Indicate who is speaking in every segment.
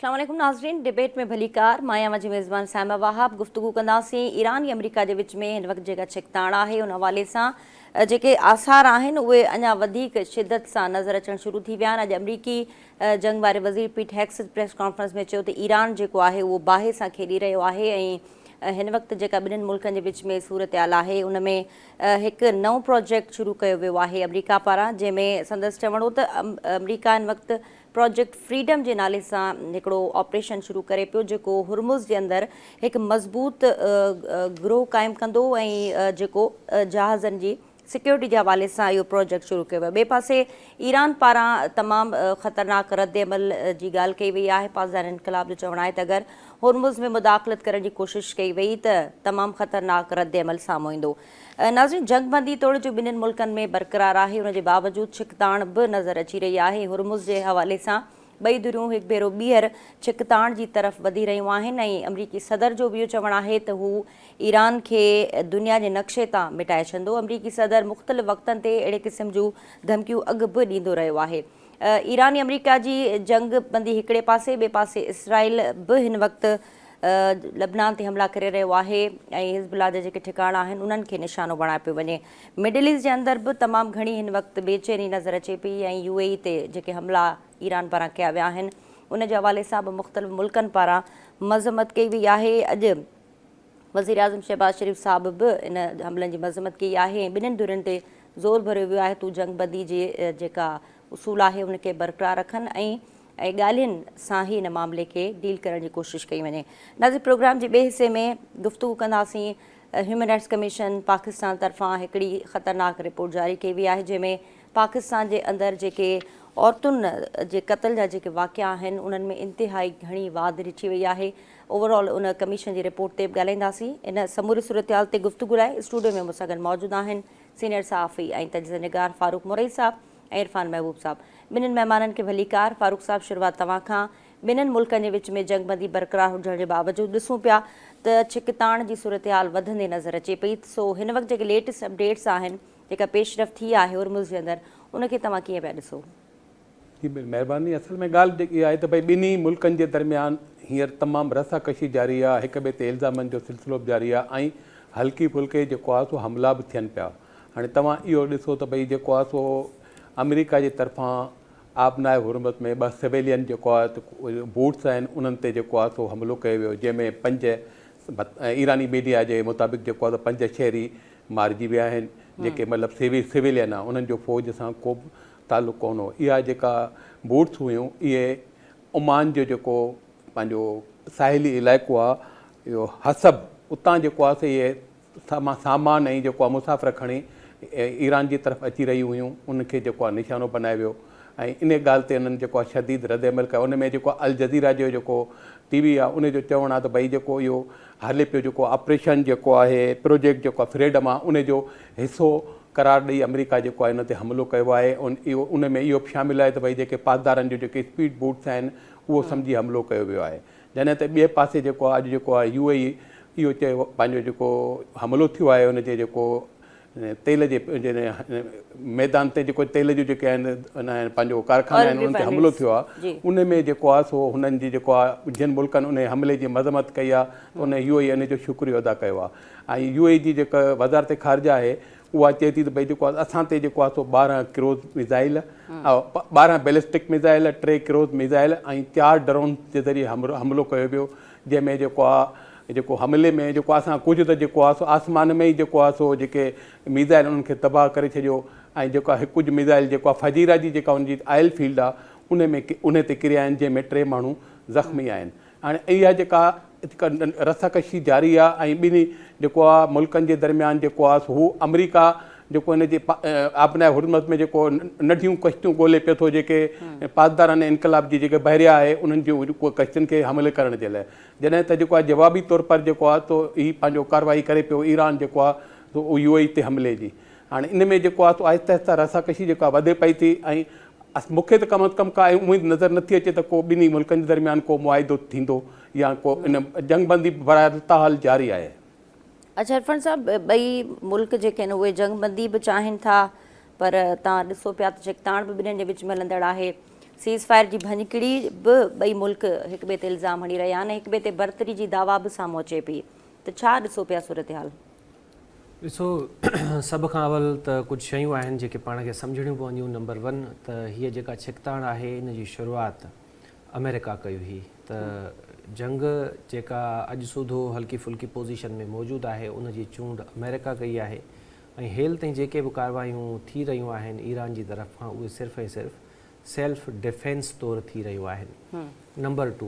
Speaker 1: अस्सलाम वालेकुम नाज़रीन। डिबेट में भलीकार माया जी मेज़बान साइमा वहाब गुफ्तगू कंदासीं ईरान ऐं अमेरिका जे विच में हिन वक़्तु जेका छिकताण आहे उन हवाले सां जेके आसार आहिनि उहे अञा वधीक शिदत सां नज़र अचणु शुरू थी विया आहिनि। अॼु अमरीकी जंग वारे वज़ीर पीट हेक्स प्रेस कॉन्फ्रेंस में चयो त ईरान जेको आहे उहो बाहि सां खेॾी रहियो आहे ऐं हिन वक़्तु जेका ॿिन्हिनि मुल्कनि जे विच में सूरत हाल आहे उन में हिकु नओं प्रोजेक्ट शुरू कयो वियो आहे अमरीका पारां, जंहिंमें संदसि चवणो त अमरीका हिन वक़्तु प्रोजेक्ट फ्रीडम जे नाले सां हिकिड़ो ऑपरेशन शुरू करे पियो, जेको हुरमुज़ जे अंदरि हिकु मज़बूत गिरोह क़ाइमु कंदो ऐं जेको जहाज़नि जी सिक्योरिटी जे हवाले सां इहो प्रोजेक्ट शुरू कयो वियो। ॿिए पासे ईरान पारां तमामु ख़तरनाक रद्द अमल जी ॻाल्हि कई वई आहे। पाज़दार इनक़लाब जो चवणु आहे त अगरि हुरमुज़ में मुदाख़लत करण जी कोशिशि कई वई त तमामु ख़तरनाक रद्द अमल साम्हूं ईंदो। नाज़रीन, जंगबंदी तोड़ जो ॿिन्हिनि मुल्कनि में बरक़रार आहे, उनजे बावजूदि छिकताण बि नज़र अची रही आहे। हुरमुज़ जे हवाले सां ॿई धुरियूं हिकु भेरो ॿीहर छिकताण जी तरफ़ वधी रहियूं आहिनि ऐं अमरीकी सदर जो बि इहो चवणु आहे त हू ईरान खे दुनिया जे नक्शे तां मिटाए छॾींदो। अमरीकी सदर मुख़्तलिफ़ वक़्तनि ते अहिड़े क़िस्म जूं धमकियूं अॻु बि ॾींदो रहियो आहे। ईरान ऐं अमरीका जी जंग बंदी हिकिड़े पासे, ॿिए पासे इसराइल बि हिन वक़्तु लबनान ते हमला करे रहियो आहे ऐं हिज़बुल्लाह जा जेके ठिकाणा आहिनि उन्हनि खे निशानो बणाए पियो वञे। मिडल ईस्ट जे अंदरि बि तमामु घणी हिन वक़्तु बेचैनी नज़र अचे पई ऐं UAE ते जेके हमला ईरान पारां कया विया आहिनि उन जे हवाले सां बि मुख़्तलिफ़ मुल्कनि पारां मज़म्मत कई वई आहे। अॼु वज़ीर आज़म शहबाज़ शरीफ़ साहब बि इन हमलनि जी मज़म्मत कई आहे ऐं ॿिन्हिनि धुरियुनि ते ज़ोर भरियो वियो आहे तूं जंगबंदी जे जेका उसूल आहे उनखे बरक़रार रखनि ऐं ॻाल्हियुनि सां ई इन मामले खे डील करण जी कोशिशि कई वञे। नाज़रीन, प्रोग्राम जे ॿिए हिसे में गुफ़्तगू कंदासीं ह्यूमन राइट्स कमीशन पाकिस्तान तरफ़ां हिकिड़ी ख़तरनाक रिपोर्ट जारी कई वई आहे, जंहिंमें पाकिस्तान जे अंदरि जेके औरतुनि जे क़त्ल जा जेके वाक़िया आहिनि उन्हनि में इंतिहाई घणी वाध ॾिठी वई आहे। ओवरऑल उन कमीशन जी रिपोर्ट ते बि ॻाल्हाईंदासीं। इन समूरी सूरत हाल ते गुफ़्तगू लाइ स्टूडियो में मूंसां गॾु मौजूदु आहिनि सीनियर सहाफ़ी ऐं तजज़िया निगार फारूक मुरई साहब ऐं इरफान महबूब साहब। ॿिन्हिनि महिमाननि खे भलीकार। फारूक साहब, शुरूआत तव्हां खां। ॿिन्हिनि मुल्कनि जे विच में जंगबंदी बरक़रार हुजण जे बावजूदि ॾिसूं पिया त छिकताण जी सूरत हाल वधंदे नज़र अचे पई। सो हिन वक़्तु जेके लेटेस्ट अपडेट्स आहिनि, जेका पेशरफ़ थी आहे हुरमुज़ जे अंदरि, उनखे तव्हां कीअं पिया ॾिसो?
Speaker 2: जी महिरबानी। असल में ॻाल्हि जेकी आहे त भई ॿिन्ही मुल्कनि जे दरमियान हींअर तमामु रसाकशी जारी आहे, हिक ॿिए ते इल्ज़ामनि जो सिलसिलो बि जारी आहे ऐं हल्की फुल्के जेको आहे सो हमला बि थियनि पिया। हाणे तव्हां इहो ॾिसो त भई जेको आहे सो अमेरिका जे तरफ़ां आबनाए हुरमुज़ में 2 सिविलियन जेको आहे बोट्स आहिनि उन्हनि ते जेको आहे सो हमिलो कयो वियो, जंहिंमें 5 ईरानी मीडिया जे मुताबिक़ जेको आहे 5 शहरी मारिजी विया आहिनि, जेके मतिलबु सिविलियन आहे, उन्हनि जो फ़ौज सां को बि तालुक़ु कोन हो। इहा जेका बोट्स हुयूं इहे ओमान जो जेको पंहिंजो साहिली इलाइक़ो आहे इहो हसब, उतां जेको आहे सो इहे सामान ऐं जेको आहे मुसाफ़िर खणी ईरान जी तरफ़ अची रहियूं हुयूं, उनखे जेको आहे निशानो बनाए वियो ऐं इन ॻाल्हि ते उन्हनि जेको आहे शदीद रद्द अमल कयो। उन में जेको अल जज़ीरा जो जेको TV आहे उनजो चवणु आहे त भई जेको इहो हले पियो जेको ऑपरेशन जेको आहे प्रोजेक्ट जेको आहे फ्रीडम आहे उनजो हिसो करार ॾेई अमेरिका जेको आहे इन ते हमिलो कयो आहे। उन में इहो बि शामिलु आहे त भई जेके पासदारनि जो जेके स्पीड बोट्स आहिनि उहो सम्झी हमिलो कयो वियो आहे। जॾहिं त ॿिए पासे जेको आहे अॼु जेको आहे UAE इहो चयो पंहिंजो जेको हमिलो थियो आहे उनजे जेको तेल जे मैदान ते जेको तेल जो जेके आहिनि पंहिंजो कारखाना आहिनि उन्हनि ते हमिलो थियो आहे, उन में जेको आहे सो हुननि जी जेको आहे जिन मुल्कनि उन हमले जी मज़म्मत कई आहे त उन UAE उन जो शुक्रियो अदा कयो आहे। ऐं UAE जी जेका वज़ारत ख़ारिजा आहे उहा चए थी त भई जेको आहे असां ते जेको आहे सो 12 cruise missile, 12 ballistic missile, 3 cruise missile ऐं 4 ड्रोन जे ज़रिए हमिलो कयो वियो, जंहिंमें जेको आहे जेको हमले में जेको असां कुझु त जेको आहे सो आसमान में ई जेको आहे सो जेके मिज़ाइल उन्हनि खे तबाह करे छॾियो ऐं जेको आहे कुझु मिज़ाइल जेको आहे फजीरा जी जेका उनजी आयल फील्ड आहे उन ते किरिया आहिनि, जंहिंमें 3 माण्हू ज़ख़्मी आहिनि। हाणे इहा जेका रसाकशी जारी आहे ऐं ॿिन्ही जेको आहे मुल्कनि जे दरमियान जेको आहे सो हू अमेरिका जेको हिन जे आबनाए हुरमुज़ में जेको नंढियूं कश्तियूं ॻोल्हे पियो थो, जेके पासदारनि इनक़लाब जी जेके बहरिया आहे उन्हनि जूं कश्तियुनि खे हमले करण जे लाइ, जॾहिं त जेको आहे जवाबी तौर पर जेको आहे तो ही पंहिंजो कार्रवाई करे पियो ईरान जेको आहे सो UAE ते हमले जी। हाणे इन में जेको आहे सो आहिस्ता आहिस्ता रसाकशी जेका वधे पई थी ऐं मूंखे त कम अज़ कम का उमेदु नज़र नथी अचे त को ॿिन्ही मुल्कनि जे दरमियान को मुआइदो थींदो या को इन जंगबंदी बहरहाल जारी आहे।
Speaker 1: अच्छा इरफान साहब, ॿई मुल्क जेके आहिनि उहे जंगबंदी बि चाहिनि था, पर तव्हां ॾिसो पिया त छिकताण बि ॿिन्हिनि जे विच में हलंदड़ आहे। सीज़ फायर जी भञकिड़ी बि ॿई मुल्क हिक ॿिए ते इल्ज़ाम हणी रहिया आहिनि, हिक ॿिए ते बरतरी जी दावा बि साम्हूं अचे पई, त छा ॾिसो पिया सूरत हाल?
Speaker 3: ॾिसो, सभ खां अवल त कुझु शयूं आहिनि जेके पाण खे सम्झणियूं पवंदियूं। नंबर 1 त हीअ जेका छिकताण आहे इन जी शुरूआति अमेरिका कई हुई। त जंग जेका अॼु सूधो हल्की फुल्की पोज़ीशन में मौजूदु आहे उन जी चूंड अमेरिका कई आहे ऐं हेल ताईं जेके बि कार्रवायूं थी रहियूं आहिनि ईरान जी तरफ़ खां उहे सिर्फ़ु ऐं सिर्फ़ु सेल्फ डिफेंस तौरु थी रहियूं आहिनि। नंबर 2,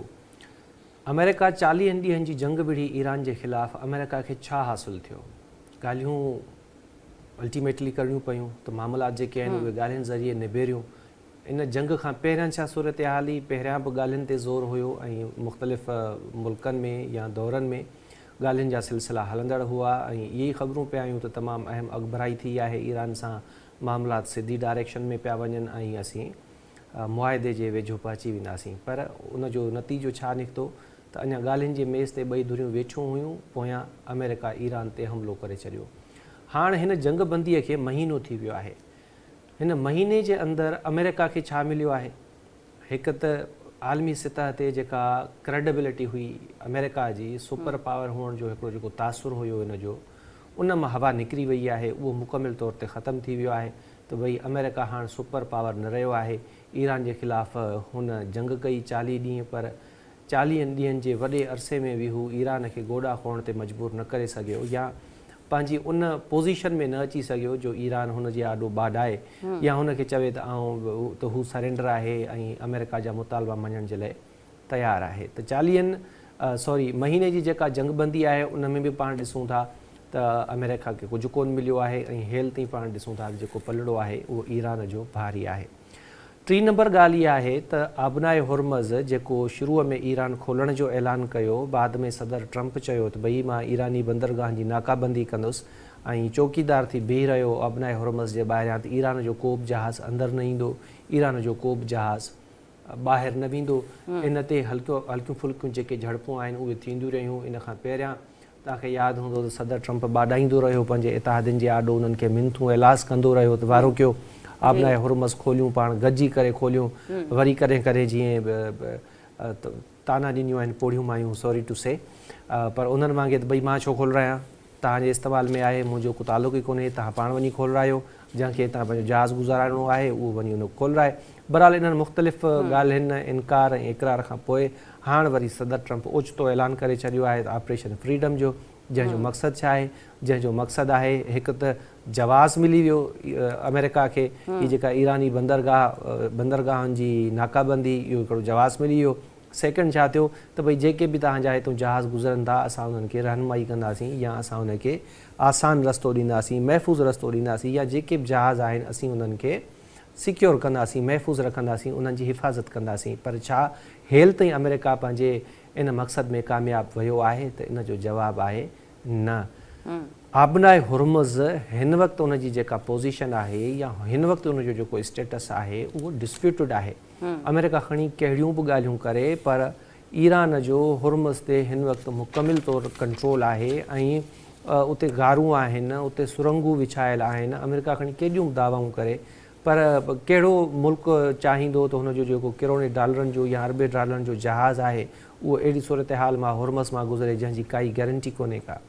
Speaker 3: अमेरिका 40 ॾींहंनि जी जंग विढ़ी ईरान जे ख़िलाफ़ु अमेरिका खे छा हासिलु थियो? ॻाल्हियूं अल्टीमेटली करणियूं पियूं त मामलात जेके आहिनि उहे ॻाल्हियुनि ज़रिए निबेरियूं। इन जंग खां पहिरियां छा सूरत हाल हुई? पहिरियां बि ॻाल्हियुनि ते ज़ोर हुयो ऐं मुख़्तलिफ़ मुल्कनि में या दौरनि में ॻाल्हियुनि जा सिलसिला हलंदड़ हुआ ऐं इहे ई ख़बरूं पिया आहियूं त तमामु अहम अॻुभराई थी आहे ईरान सां, मामलात सिधी डायरेक्शन में पिया वञनि ऐं असीं मुआदे जे वेझो पहुची वेंदासीं। पर उनजो नतीजो छा निकितो त अञा ॻाल्हियुनि जे मेज़ ते ॿई धुरियूं वेठियूं हुयूं, पोयां अमेरिका ईरान ते हमिलो करे छॾियो। हाणे हिन जंगबंदीअ खे महीनो थी वियो आहे। हिन महीने जे अंदरि अमेरिका खे छा मिलियो आहे? हिकु त आलमी सतह ते जेका क्रेडिबिलिटी हुई अमेरिका जी, सुपर पावर हुअण जो हिकिड़ो जेको तासुरु हुयो हिन जो, उन मां हवा निकिरी वई आहे, उहो मुकमिल तौर ते ख़तमु थी वियो आहे त भई अमेरिका हाणे सुपर पावर न रहियो आहे। ईरान जे ख़िलाफ़ु हुन जंग कई 40 ॾींहं, पर 40 ॾींहंनि जे वॾे अरसे में बि हू ईरान खे गोॾा खोइण ते मजबूर न करे सघियो या पंहिंजी उन पोज़ीशन में न अची सघियो जो ईरान हुनजे आॾो बाडाए या हुनखे चवे त हू सरेंडर आहे ऐं अमेरिका जा मुतालबा मञण जे लाइ तयारु आहे। त 40 महीने जी जेका जंगबंदी आहे उन में बि पाण ॾिसूं था त अमेरिका खे कुझु कोन मिलियो आहे ऐं हेल ताईं पाण ॾिसूं था जेको पलड़ो आहे उहो ईरान जो भारी आहे। 3 नंबर ॻाल्हि इहा आहे त आबनाए हुरमज़ जेको शुरूअ में ईरान खोलण जो ऐलान कयो, बाद में सदर ट्रंप चयो त भई मां ईरानी बंदरगाह जी नाकाबंदी कंदुसि ऐं चौकीदार थी बीह रहियो आबनाए हुरमज़ जे ॿाहिरियां त ईरान जो को बि जहाज़ अंदरि न ईंदो, ईरान जो को बि जहाज़ ॿाहिरि न वेंदो। इन ते हल्कियूं फुल्कियूं जेके झड़पूं आहिनि उहे थींदियूं रहियूं। इन खां पहिरियां तव्हांखे यादि हूंदो त सदर ट्रंप बाडाईंदो रहियो पंहिंजे इतिहादियुनि जे आॾो, उन्हनि खे मिनथूं ऐलास कंदो रहियो त वारो कयो आबनाए हुरमज़ खोलियूं, पाण गॾिजी करे खोलियूं। वरी कॾहिं जीअं ताना ॾिनियूं आहिनि पोड़ियूं मायूं, सॉरी टू से, पर उन्हनि वांगुरु त भई मां छो खोलरायां, तव्हांजे इस्तेमाल में आहे, मुंहिंजो को तालुक़ ई कोन्हे, तव्हां पाण वञी खोलरायो, जंहिंखे तव्हां पंहिंजो जहाज़ गुज़ाराइणो आहे उहो वञी उन खोलराए। बहरहाल इन्हनि मुख़्तलिफ़ ॻाल्हियुनि इनकार ऐं इक़रार खां पोइ हाणे वरी सदर ट्रंप ओचितो ऐलान करे छॾियो आहे त ऑपरेशन फ्रीडम जो, जंहिंजो मक़सदु छा आहे? जंहिंजो मक़सदु आहे हिकु त जवाज़ मिली वियो अमेरिका खे, हीअ जेका ईरानी बंदरगाहनि जी नाकाबंदी, इहो हिकिड़ो जवाज़ मिली वियो। सेकेंड छा थियो त भई जेके बि तव्हांजा हितां जहाज़ गुज़रनि था असां उन्हनि खे रहनुमाई कंदासीं या असां उनखे आसान रस्तो ॾींदासीं, महफ़ूज़ रस्तो ॾींदासीं, या जेके बि जहाज़ आहिनि असीं उन्हनि खे सिक्योर कंदासीं, महफ़ूज़ रखंदासीं, उन्हनि जी हिफ़ाज़त कंदासीं। पर छा हेल ताईं अमेरिका पंहिंजे इन मक़सद में कामयाबु वियो आहे? त इन जो जवाबु आहे न। आबनाए हुरमज़ हिन वक़्तु उनजी जेका पोज़ीशन आहे या हिन वक़्तु उनजो जेको स्टेटस आहे उहो डिस्प्यूटेड आहे। अमेरिका खणी कहिड़ियूं बि ॻाल्हियूं करे, पर ईरान जो हुरमज़ ते हिन वक़्तु मुकमिल तौरु कंट्रोल आहे ऐं उते गारूं आहिनि, उते सुरंगूं विछायल आहिनि। अमेरिका खणी केॾियूं बि दावाऊं करे, पर कहिड़ो मुल्क चाहींदो त हुनजो जेको करोड़े डॉलरनि जो या अरबे डॉलरनि जो जहाज़ आहे उहो अहिड़ी सूरत हाल मां हुरमज़ मां गुज़रे जंहिंजी काई गारंटी कोन्हे का।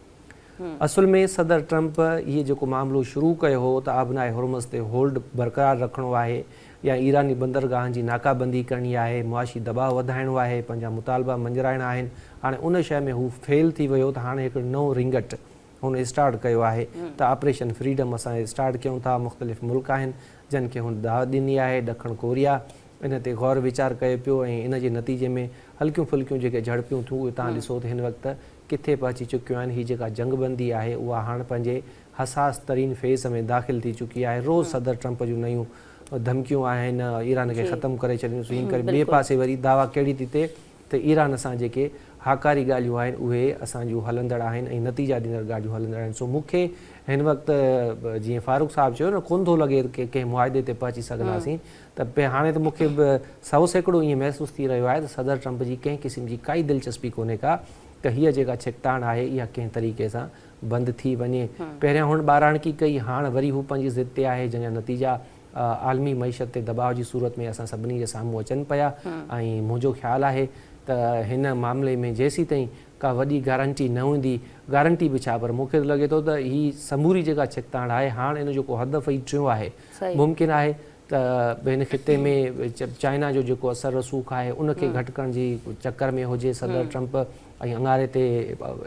Speaker 3: असुल में सदर ट्रंप इहे जेको मामिलो शुरू कयो हो त आबनाए हुरमज़ ते होल्ड बरक़रार रखिणो आहे या ईरानी बंदरगाहनि जी नाकाबंदी करणी आहे, मुआशी दबाव वधाइणो आहे, पंहिंजा मुतालबा मंझराइणा आहिनि। हाणे उन शइ में हू फेल थी वियो त हाणे हिकिड़ो नओं रिंगट हुन स्टार्ट कयो आहे त ऑपरेशन फ्रीडम असां स्टार्ट कयूं था। मुख़्तलिफ़ मुल्क आहिनि जिन खे हुन दावत ॾिनी आहे, ॾखिण कोरिया इन ते गौर वीचार कयो पियो ऐं इन जे नतीजे में हल्कियूं फुल्कियूं जेके झड़पियूं थियूं उहे तव्हां ॾिसो त हिन वक़्तु किथे पहुची चुकियूं आहिनि। हीअ जेका जंगबंदी आहे उहा हाणे पंहिंजे हसास तरीन फेज़ में दाख़िल थी चुकी आहे। रोज़ सदर ट्रंप जूं नयूं धमकियूं आहिनि, ईरान खे ख़तमु करे छॾींदुसि, इन करे ॿिए पासे वरी दावा कहिड़ी थी थिए त ईरान सां जेके हाकारी ॻाल्हियूं आहिनि उहे असांजूं हलंदड़ आहिनि ऐं नतीजा ॾींदड़ ॻाल्हियूं हलंदड़ आहिनि। सो मूंखे हिन वक़्तु जीअं फारूक साहिबु चयो न, कोन थो लॻे की कंहिं मुआदे ते पहुची सघंदासीं, त हाणे त मूंखे बि 100% ईअं महसूसु थी रहियो आहे त सदर ट्रंप जी कंहिं क़िस्म जी काई दिलचस्पी कोन्हे का त हीअ जेका छिकताण आहे इहा कंहिं तरीक़े सां बंदि थी वञे। पहिरियां हुन ॿाराणकी कई, हाणे वरी हू पंहिंजी ज़िद ते आहे जंहिंजा नतीजा आलमी मईशत ते दबाव जी सूरत में असां सभिनी जे साम्हूं अचनि पिया ऐं मुंहिंजो ख़्यालु आहे त हिन मामले में जेसीं ताईं का वॾी गारंटी न हूंदी, गारंटी बि छा, पर मूंखे लॻे थो त ही समूरी जेका छिकताण आहे हाणे इन जो को हदफ़ ई टियों आहे। मुमकिन आहे त हिन ख़िते में चाइना जो जेको असर रसूख़ आहे उनखे घटि करण जी चकर में हुजे सदर ट्रंप ऐं अंगारे ते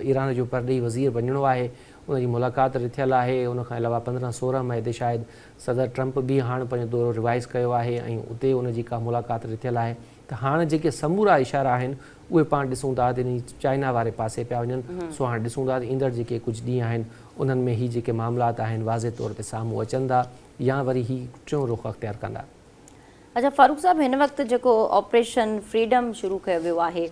Speaker 3: ईरान जो परॾेही वज़ीर वञिणो आहे, उनजी मुलाक़ात थियल आहे। उनखां अलावा 15-16 मई ते शायदि सदर ट्रंप बि हाणे पंहिंजो दौरो रिवाइज़ कयो आहे ऐं उते उनजी का मुलाक़ात थियल आहे। त हाणे जेके समूरा इशारा आहिनि उहे पाण ॾिसूं था त इन चाइना वारे पासे पिया वञनि। सो हाणे ॾिसूं था त ईंदड़ जेके कुझु ॾींहं आहिनि उन्हनि में ही जेके मामलात आहिनि वाज़े तौर ते साम्हूं अचनि था या वरी ही टियों रुख़ अख़्तियार कंदा।
Speaker 1: अच्छा फारूक साहब, हिन वक़्तु जेको ऑपरेशन फ्रीडम शुरू कयो वियो आहे,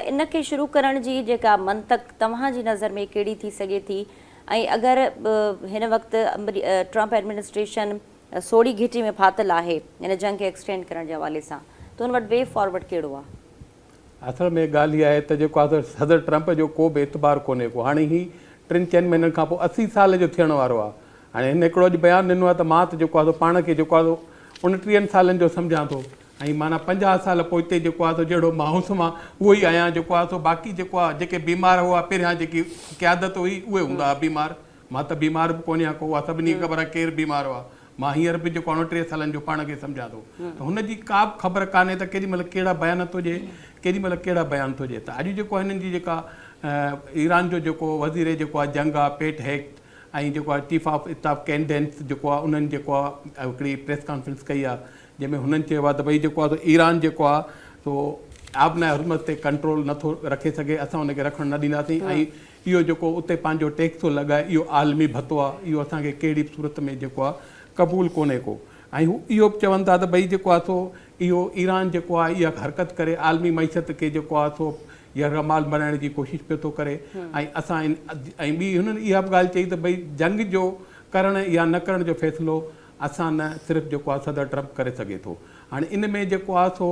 Speaker 1: इनखे शुरू करण जी जेका मंतक तव्हांजी नज़र में कहिड़ी थी सघे थी, ऐं अगरि हिन वक़्तु ट्रंप एडमिनिस्ट्रेशन सोढ़ी घिटी में फाथल आहे हिन जंग खे एक्सटेंड करण जे हवाले सां, त हुन वटि वे फॉरवर्ड कहिड़ो आहे?
Speaker 2: असल में ॻाल्हि इहा आहे त जेको आहे सदर ट्रंप जो को बि एतबार कोन्हे को। हाणे ही 3-4 महीननि खां पोइ 80 साल जो थियण वारो आहे। हाणे हिन हिकिड़ो अॼु बयानु ॾिनो आहे त मां त जेको आहे पाण खे जेको आहे 29 सालनि जो सम्झां थो ऐं माना 50 साल पोइ हिते जेको आहे जहिड़ो मां हुउसि मां उहो ई आहियां। जेको आहे बाक़ी जेको आहे जेके बीमार हुआ पहिरियां जेकी क़यादत हुई उहे हूंदा हुआ बीमार। मां त बीमार बि कोन आहियां को, उहा सभिनी खे ख़बर आहे केरु बीमार हुआ। मां हींअर बि जेको 29 सालनि जो पाण खे सम्झां थो त हुनजी का बि ख़बर कान्हे त केॾी महिल कहिड़ा बयान थो ॾिए, केॾी महिल कहिड़ा बयान थो ॾिए। त अॼु जेको हिननि जी जेका ईरान जो जेको वज़ीर जेको आहे जंग आहे पेट हेक्ट ऐं जेको आहे चीफ ऑफ स्टाफ कैंडेंस जेको आहे उन्हनि जेको आहे हिकिड़ी प्रेस कॉन्फ्रेंस कई आहे जंहिंमें हुननि चयो आहे त भई जेको आहे ईरान जेको आहे सो आबनाए हुरमत ते कंट्रोल नथो रखे सघे, असां हुनखे रखणु न ॾींदासीं ऐं इहो जेको उते पंहिंजो टैक्स थो लॻाए इहो आलमी भतो आहे, इहो असांखे कहिड़ी बि सूरत में जेको आहे क़बूल कोन्हे को। ऐं हू इहो बि चवनि था त भई जेको आहे सो इहो ईरान जेको आहे इहा हरकत करे आलमी मईशत खे जेको आहे सो यरगमाल बनाइण जी कोशिशि पियो थो करे। ऐं असां ऐं ॿी हुननि इहा बि ॻाल्हि चई त भई जंग जो करणु या न करण जो फ़ैसिलो असां न सिर्फ़ु जेको आहे सदर ट्रंप करे सघे थो। हाणे इन में जेको आहे सो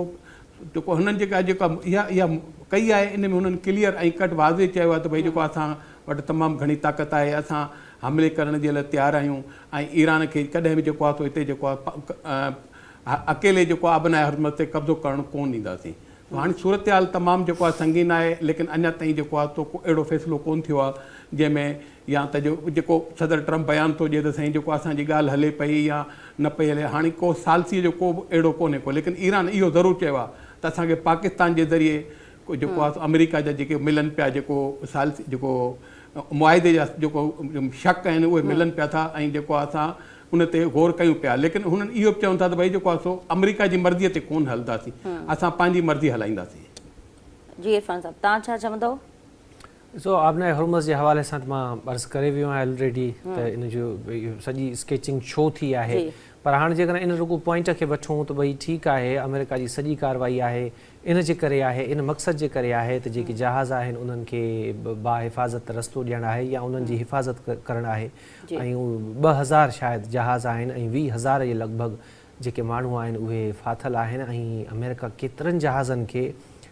Speaker 2: जेको हुननि जेका इहा कई आहे इन में हुननि क्लियर ऐं कट वाज़े चयो आहे त भई जेको असां वटि तमामु घणी ताक़त आहे, असां हमले करण जे लाइ तयारु आहियूं ऐं ईरान खे कॾहिं बि जेको आहे सो हिते जेको आहे अकेले जेको आहे आबनाए हुरमत ते कब्ज़ो करणु कोन ॾींदासीं। हाणे सूरत हाल तमामु जेको आहे संगीन आहे, लेकिन अञा ताईं जेको आहे तो अहिड़ो फ़ैसिलो कोन थियो आहे जंहिंमें या त जेको सदर ट्रंप बयानु थो ॾिए त साईं जेको असांजी ॻाल्हि हले पई या न पई हले। हाणे को सालसीअ जो को बि अहिड़ो कोन्हे को, लेकिन ईरान इहो ज़रूरु चयो आहे त असांखे पाकिस्तान जे ज़रिए जेको आहे अमेरिका जा जेके मिलनि पिया जेको सालसी जेको मुआदे जा जेको शक आहिनि उहे मिलनि पिया था ऐं जेको आहे असां उन ते गौर कयूं पिया। लेकिन हुननि इहो बि चवनि था त भई जेको आहे सो अमेरिका जी मर्ज़ीअ ते कोन हलंदासीं, असां पंहिंजी मर्ज़ी हलाईंदासीं।
Speaker 1: जी इरफान साहब, तव्हां छा चवंदव?
Speaker 3: सो आबनाए हुरमज़ जे हवाले सां मां अर्ज़ु करे वियो आहियां ऑलरेडी त इन जो सॼी स्केचिंग छो थी आहे, पर हाणे जेकॾहिं इन रुगो पॉइंट खे वठूं त भई ठीकु आहे अमेरिका जी सॼी कार्रवाई आहे इन जे करे आहे, इन मक़सद जे करे आहे त जेके जहाज़ आहिनि उन्हनि खे बाहिफ़ाज़त रस्तो ॾियणु आहे या उन्हनि जी हिफ़ाज़त करणु आहे। ऐं 2000 शायदि जहाज़ आहिनि ऐं 20,000 जे लॻभॻि जेके माण्हू आहिनि उहे फाथल आहिनि ऐं अमेरिका केतिरनि जहाज़नि खे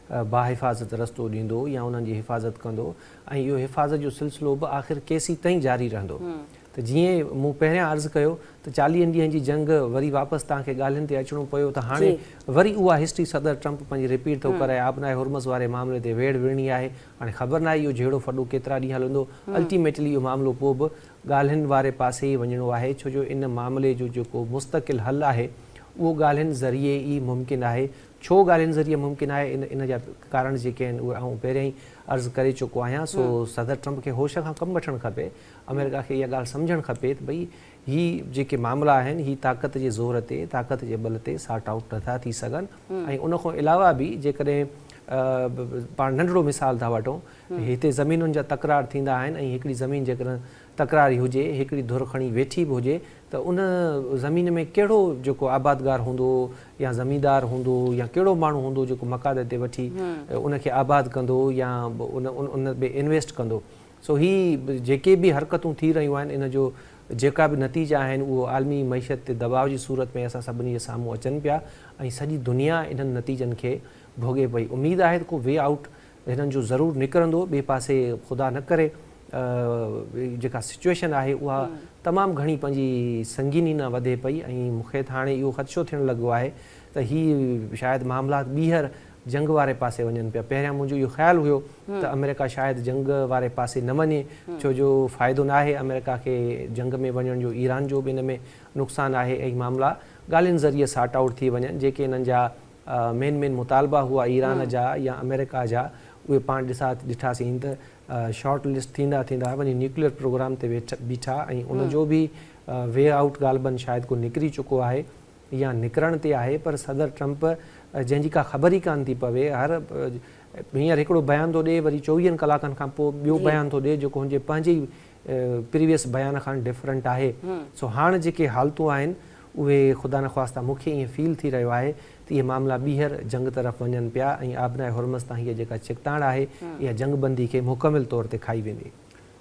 Speaker 3: बाहिफ़ाज़त रस्तो ॾींदो या उन्हनि जी हिफ़ाज़त कंदो ऐं इहो हिफ़ाज़त जो सिलसिलो बि आख़िर केसीं ताईं जारी रहंदो। त जीअं मूं पहिरियां अर्ज़ु कयो त 40 ॾींहंनि जी जंग वरी वापसि तव्हांखे ॻाल्हियुनि ते अचिणो पियो त हाणे वरी उहा हिस्ट्री सदर ट्रंप पंहिंजी रिपीट थो करे। आबनाए हुरमज़ वारे मामले ते वेड़ विड़णी आहे, हाणे ख़बर न आहे इहो जहिड़ो फॾो केतिरा ॾींहं हलंदो। अल्टीमेटली इहो मामिलो पोइ बि ॻाल्हियुनि वारे पासे ई वञिणो आहे, छो जो इन मामले जो जेको मुस्तक़िल हल आहे उहो ॻाल्हियुनि ज़रिए ई मुमकिन आहे। छो ॻाल्हियुनि ज़रिए मुमकिन आहे, इन जा कारण जेके आहिनि उहे आउं पहिरियां ई अर्ज़ु करे चुको आहियां। सो सदर ट्रंप खे होश खां कमु वठणु खपे, अमेरिका खे इहा ॻाल्हि सम्झणु खपे त भई ही जेके मामला आहिनि ही ताक़त जे ज़ोर ते ताक़त जे बल ते सॉर्ट आउट नथा थी सघनि। ऐं उन खां अलावा बि जेकॾहिं पाण नंढिड़ो मिसाल था वठूं, हिते ज़मीनुनि जा तकरार थींदा आहिनि ऐं हिकिड़ी ज़मीन जेकॾहिं तकरारी हुजे, हिकिड़ी धुर खणी वेठी बि हुजे त उन ज़मीन में कहिड़ो जेको आबादगार हूंदो या ज़मींदार हूंदो या कहिड़ो माण्हू हूंदो जेको मकाद ते वठी उनखे आबाद कंदो या उन में इन्वेस्ट कंदो। सो ही जेके बि हरकतूं थी रहियूं आहिनि इन जो जेका बि नतीजा आहिनि उहो आलमी मईशत ते दबाव जी सूरत में असां सभिनी जे साम्हूं अचनि पिया ऐं सॼी दुनिया इन्हनि नतीजनि खे भोगे पई। उमेदु आहे त को वे आउट हिननि जो ज़रूरु निकिरंदो। ॿिए पासे ख़ुदा न करे जेका सिचुएशन आहे उहा तमामु घणी पंहिंजी संगीनी न वधे पई ऐं मूंखे त हाणे इहो ख़दशो थियणु लॻो आहे त हीअ शायदि मामलात ॿीहर जंग वारे पासे वञनि पिया। पहिरियां मुंहिंजो इहो ख़्यालु हुयो त अमेरिका शायदि जंग वारे पासे न वञे, छो जो फ़ाइदो न आहे अमेरिका खे जंग में वञण जो, ईरान जो बि इन में नुक़सानु आहे ऐं मामला ॻाल्हियुनि ज़रिए सॉर्ट आउट थी वञनि। जेके इन्हनि जा मेन मुतालबा हुआ ईरान जा या अमेरिका जा, उहे पाण ॾिठासीं त शॉर्ट लिस्ट थींदा थींदा वञी न्यूक्लियर प्रोग्राम ते बीठा ऐं उनजो बि वे आउट ॻाल्हि शायदि को निकिरी चुको आहे या निकिरण ते आहे। पर सदर ट्रंप जंहिंजी का ख़बर ई कान थी पवे, हर हींअर हिकिड़ो बयान थो ॾिए, वरी 24 कलाकनि खां पोइ ॿियो बयान थो ॾिए जेको हुनजे पंहिंजे प्रीवियस बयान खां डिफरेंट आहे। सो हाणे जेके हालतूं आहिनि उहे ख़ुदा न ख़्वास्ता मूंखे ईअं फील थी रहियो आहे त इहे मामला ॿीहर जंग तरफ़ वञनि पिया ऐं आबनाए हुरमज़ तां हीअ जेका चिकताण आहे इहा जंग बंदी खे मुकमिल तौर ते खाई वेंदी।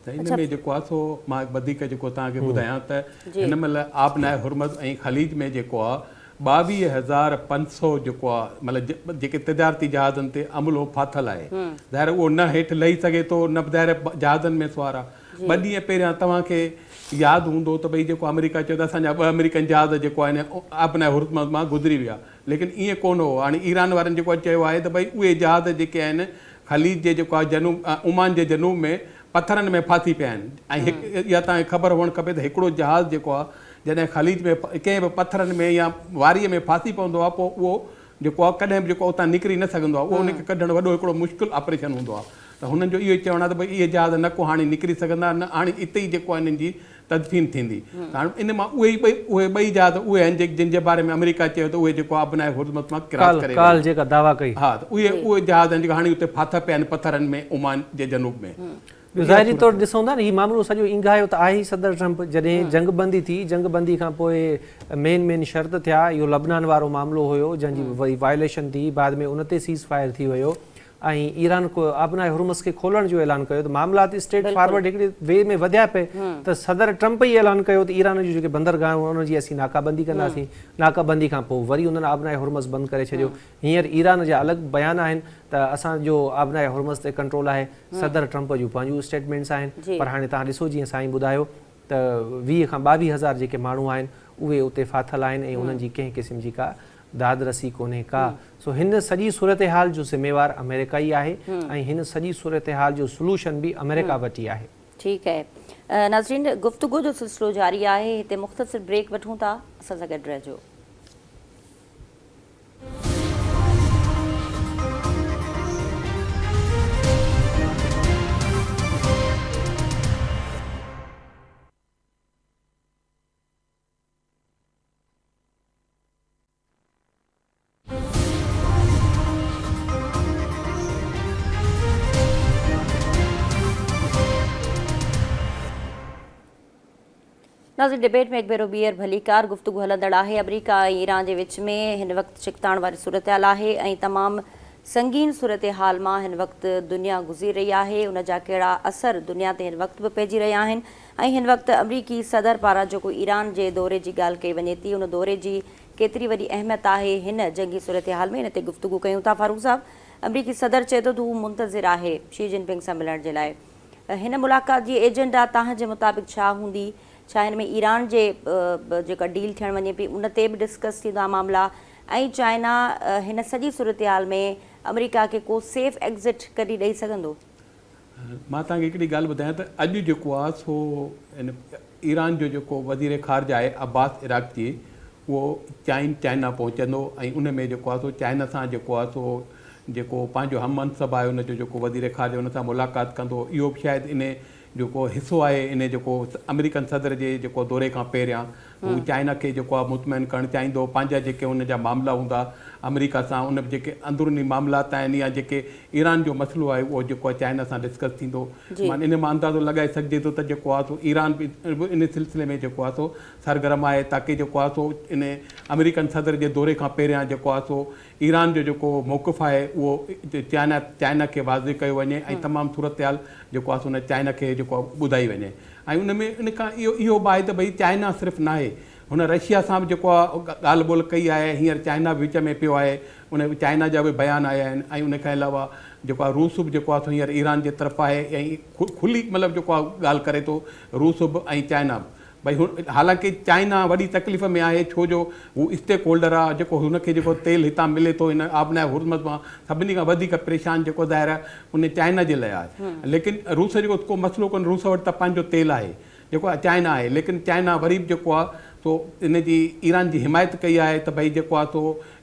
Speaker 2: त इन में जेको आहे सो मां वधीक जेको तव्हांखे ॿुधायां त हिन महिल आबनाए हुरमज़ ऐं ख़लीज में जेको आहे 22,500 जेको आहे मतिलबु जेके तजारती जहाज़नि ते अमलो फाथल आहे। ज़ाहिर उहो न हेठि लही सघे थो, न ॿुधाए जहाज़नि में सुवार आहे। 2 ॾींहं पहिरियां तव्हांखे यादि हूंदो त भई जेको अमेरिका चयो त असांजा 2 अमेरिकन जहाज़ जेको आहिनि आबनाए हुरमज़ मां गुज़री विया, लेकिन ईअं कोन हो। हाणे ईरान वारनि जेको चयो आहे त भई उहे जहाज़ जेके आहिनि ख़लीज जे जेको आहे ओमान जे जनूब में पथरनि में फासी पिया आहिनि। ऐं इहा तव्हांखे ख़बर हुअणु खपे त हिकिड़ो जहाज़ जेको आहे जॾहिं ख़लीज में कंहिं बि पथरनि में या वारीअ में फासी पवंदो आहे, पोइ उहो जेको आहे कॾहिं बि जेको उतां निकिरी न सघंदो आहे। उहो उनखे कढणु वॾो हिकिड़ो मुश्किल ऑपरेशन हूंदो आहे। त हुननि जो इहो ई चवणु आहे त भई इहे जहाज़ न को हाणे निकिरी सघंदा, न हाणे इते ई जेको आहे इन्हनि जी तदफीन थींदी। हाणे इन मां उहे ॿई जहाज़ उहे आहिनि जिन जे बारे में अमेरिका चयो त उहे जेको आहे आबनाए हुरमज़ मां क्रॉस करे
Speaker 3: जेका दावा कई।
Speaker 2: हा, त उहे जहाज़ आहिनि जेका हाणे उते फाथा पिया आहिनि पथरनि में ओमान जे जनूब में।
Speaker 3: ज़ाहिरी तौर ॾिसूं था न हीउ मामिलो सॼो इंगायो त आहे ई सदर ट्रंप। जॾहिं जंग बंदी थी, जंग बंदी खां पोइ मेन शर्त थिया, इहो लबनान वारो मामिलो हुयो जंहिंजी वरी वायलेशन थी, बाद में उन ते सीज़ फायर थी वियो ऐं ईरान को आबनाए हुरमज़ खे खोलण जो ऐलान कयो। त मामलात स्ट्रेट फॉरवर्ड हिकिड़े वे में वधिया पिए त सदर ट्रंप ई ऐलान कयो त ईरान जूं जेके बंदरगाहूं उनजी असीं नाकाबंदी कंदासीं। नाकाबंदी खां पोइ वरी उन्हनि आबनाए हुरमज़ बंदि करे छॾियो। हींअर ईरान जा अलॻि बयान आहिनि त असांजो आबनाए हुरमज़ ते कंट्रोल आहे, सदर ट्रंप जूं पंहिंजूं स्टेटमेंट्स आहिनि। पर हाणे तव्हां ॾिसो जीअं साईं ॿुधायो त 20 खां 22,000 जेके माण्हू आहिनि उहे उते फाथल आहिनि ऐं उन्हनि जी कंहिं क़िस्म जी का दादरसी कोन्हे का। सो हिन सॼी सूरत हाल जो ज़िम्मेवार अमेरिका ई आहे ऐं हिन सॼी सूरत हाल जो सोल्यूशन बि अमेरिका वटि ई आहे।
Speaker 1: ठीकु आहे नाज़रीन, गुफ़्तगू जो सिलसिलो जारी आहे। हिते मुख़्तसिर ब्रेक वठूं था, असां सां गॾु रहिजो। नाज़रीन, डिबेट में हिकु भेरो ॿीहर भलीकार गुफ़्तगू हलंदड़ आहे। अमरीका ऐं ईरान जे विच में हिन वक़्तु छिकताण वारी सूरत हाल आहे ऐं तमामु संगीन सूरत हाल मां हिन वक़्तु दुनिया गुज़री रही आहे। उन जा कहिड़ा असर दुनिया ते हिन वक़्तु बि पइजी रहिया आहिनि ऐं हिन वक़्तु अमरीकी सदर पारां जेको ईरान जे दौरे जी ॻाल्हि कई वञे थी, उन दौरे जी केतिरी वॾी अहमियत आहे हिन जंगी सूरत हाल में, हिन ते गुफ़्तगू कयूं था। फारूक साहब, अमरीकी सदर चए थो त हू मुंतज़िर आहे शी जिनपिंग सां मिलण जे लाइ। हिन मुलाक़ात जी एजेंडा तव्हांजे मुताबिक़ छा हूंदी? छा हिन में ईरान जे जेका डील थियण वञे पई उन ते बि डिस्कस थींदा मामला, ऐं चाइना हिन सॼी सूरत हाल में अमरीका खे को सेफ एग्ज़िट कढी ॾेई सघंदो?
Speaker 2: मां तव्हांखे हिकिड़ी ॻाल्हि ॿुधायां त अॼु जेको आहे सो हिन ईरान जो जेको वज़ीर ख़ारजा आहे अब्बास इराक़ची, उहो चाइना पहुचंदो ऐं उन में जेको आहे सो चाइना सां जेको आहे सो जेको पंहिंजो हम मनसब आहे उनजो जेको वज़ीर ख़ारजा उन सां मुलाक़ात कंदो। इहो बि शायदि इन जेको हिसो आहे इन जेको अमेरिकन सदर जे जेको दौरे खां पहिरियां हू चाइना खे जेको आहे मुतमइन करणु चाहींदो। पंहिंजा जेके हुन जा मामला हूंदा अमेरिका सां, उन जेके अंदरूनी मामलात आहिनि या जेके ईरान जो मसइलो आहे उहो जेको आहे चाइना सां डिस्कस थींदो। मां इन मां अंदाज़ो लॻाए सघिजे थो त जेको आहे सो ईरान बि इन सिलसिले में जेको आहे सो सरगर्म आहे, ताकी जेको आहे सो इन अमेरिकन सदर जे दौरे खां पहिरियां जेको आहे सो ईरान जो जेको मौक़िफ़ आहे उहो चाइना खे वाज़े कयो वञे ऐं तमामु सूरत हाल जेको आहे सो उन चाइना खे जेको आहे ॿुधाई वञे। ऐं उन में इन खां इहो बि आहे त भई चाइना सिर्फ़ु न आहे, हुन रशिया सां बि जेको आहे ॻाल्हि ॿोल कई आहे। हींअर चाइना विच में पियो आहे, उन चाइना जा बि बयान आया आहिनि ऐं उन खां अलावा जेको आहे रूस बि जेको आहे सो हींअर ईरान जे तरफ़ आहे ऐं खुली मतिलबु जेको आहे ॻाल्हि करे थो रूस बि ऐं चाइना बि। भई हालांकि चाइना वॾी तकलीफ़ में आहे छो जो हू स्टेक होल्डर आहे, जेको हुनखे जेको तेल हितां मिले थो हिन आबनाए हुर्मज़ मां सभिनी खां वधीक परेशान जेको ज़ाहिर आहे उन चाइना जे लाइ आहे। लेकिन रूस जो को मसइलो कोन्हे, रूस वटि त पंहिंजो तेल आहे जेको आहे चाइना आहे, लेकिन चाइना वरी बि जेको आहे सो इन जी ईरान जी हिमायत कई आहे त भई जेको आहे सो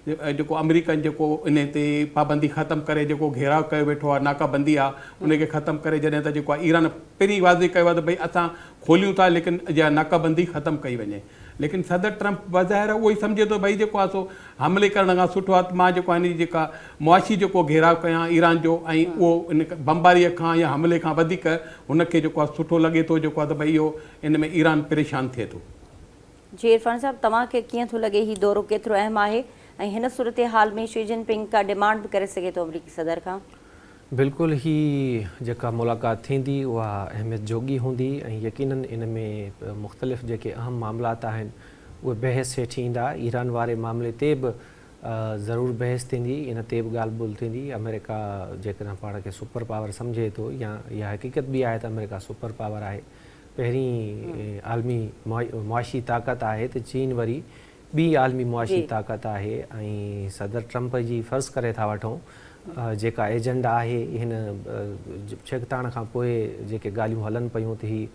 Speaker 2: जेको अमेरिकन जेको इन ते पाबंदी ख़तमु करे जेको घेराव कयो वेठो आहे, नाकाबंदी आहे उनखे ख़तमु करे जॾहिं त जेको आहे ईरान पहिरीं वाज़े कयो आहे त भई असां खोलियूं था लेकिन इहा नाकाबंदी ख़तमु कई वञे। लेकिन सदर ट्रंप बज़ाहिर उहो ई सम्झे थो भई जेको आहे सो हमले करण खां सुठो आहे त मां जेको आहे हिन जी जेका मुआशी जेको घेराव कयां ईरान जो ऐं उहो इन बमबारीअ खां या हमले खां वधीक हुनखे जेको आहे सुठो लॻे थो जेको आहे त भई इहो इन में ईरान परेशान थिए थो।
Speaker 1: जी इरफान साहब, तव्हांखे कीअं थो लॻे हीउ दौरो केतिरो अहम आहे ऐं हिन सूरत हाल में शी जिनपिंग का डिमांड बि करे सघे थो अमरीकी सदर खां?
Speaker 3: बिल्कुलु ही जेका मुलाक़ात थींदी उहा अहमियत जोगी हूंदी ऐं यकीनन इन में मुख़्तलिफ़ जेके अहम मामलात आहिनि उहे बहस हेठि ईंदा। ईरान वारे मामले ते बि ज़रूरु बहस थींदी, इन ते बि ॻाल्हि ॿोल थींदी। अमेरिका जेकॾहिं पाण खे सुपर पावर सम्झे थो या इहा हक़ीक़त बि आहे त अमेरिका सुपर पावर आहे, पहिरीं आलमी मुआशी ताक़त आहे त चीन वरी ॿी आलमी मुआशी ताक़त आहे। ऐं सदर ट्रंप जी फ़र्ज़ु करे था वठूं जेका एजेंडा आहे हिन छिकताण खां पोइ जेके ॻाल्हियूं हलनि पियूं त ही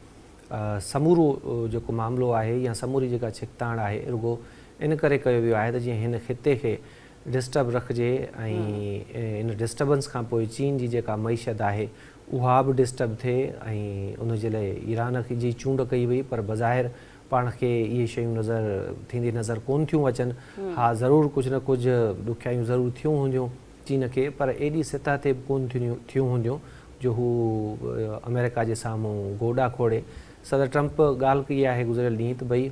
Speaker 3: समूरो जेको मामिलो आहे या समूरी जेका छिकताण आहे रुगो इन करे कयो वियो आहे त जीअं हिन ख़िते खे डिस्टर्ब रखिजे ऐं इन डिस्टर्बेंस खां पोइ चीन जी जेका मईशत आहे उहा बि डिस्टर्ब थिए ऐं उनजे लाइ ईरान जी चूंड कई वई। पर बज़ाहिर पाण खे इहे शयूं नज़र कोन थियूं अचनि। हा ज़रूरु कुझु न कुझु ॾुखियायूं ज़रूरु थियूं हूंदियूं चीन खे, पर एॾी सतह ते बि कोन थियूं हूंदियूं जो हू अमेरिका जे साम्हूं गोॾा खोड़े। सदर ट्रंप ॻाल्हि कई आहे गुज़िरियल ॾींहुं त भई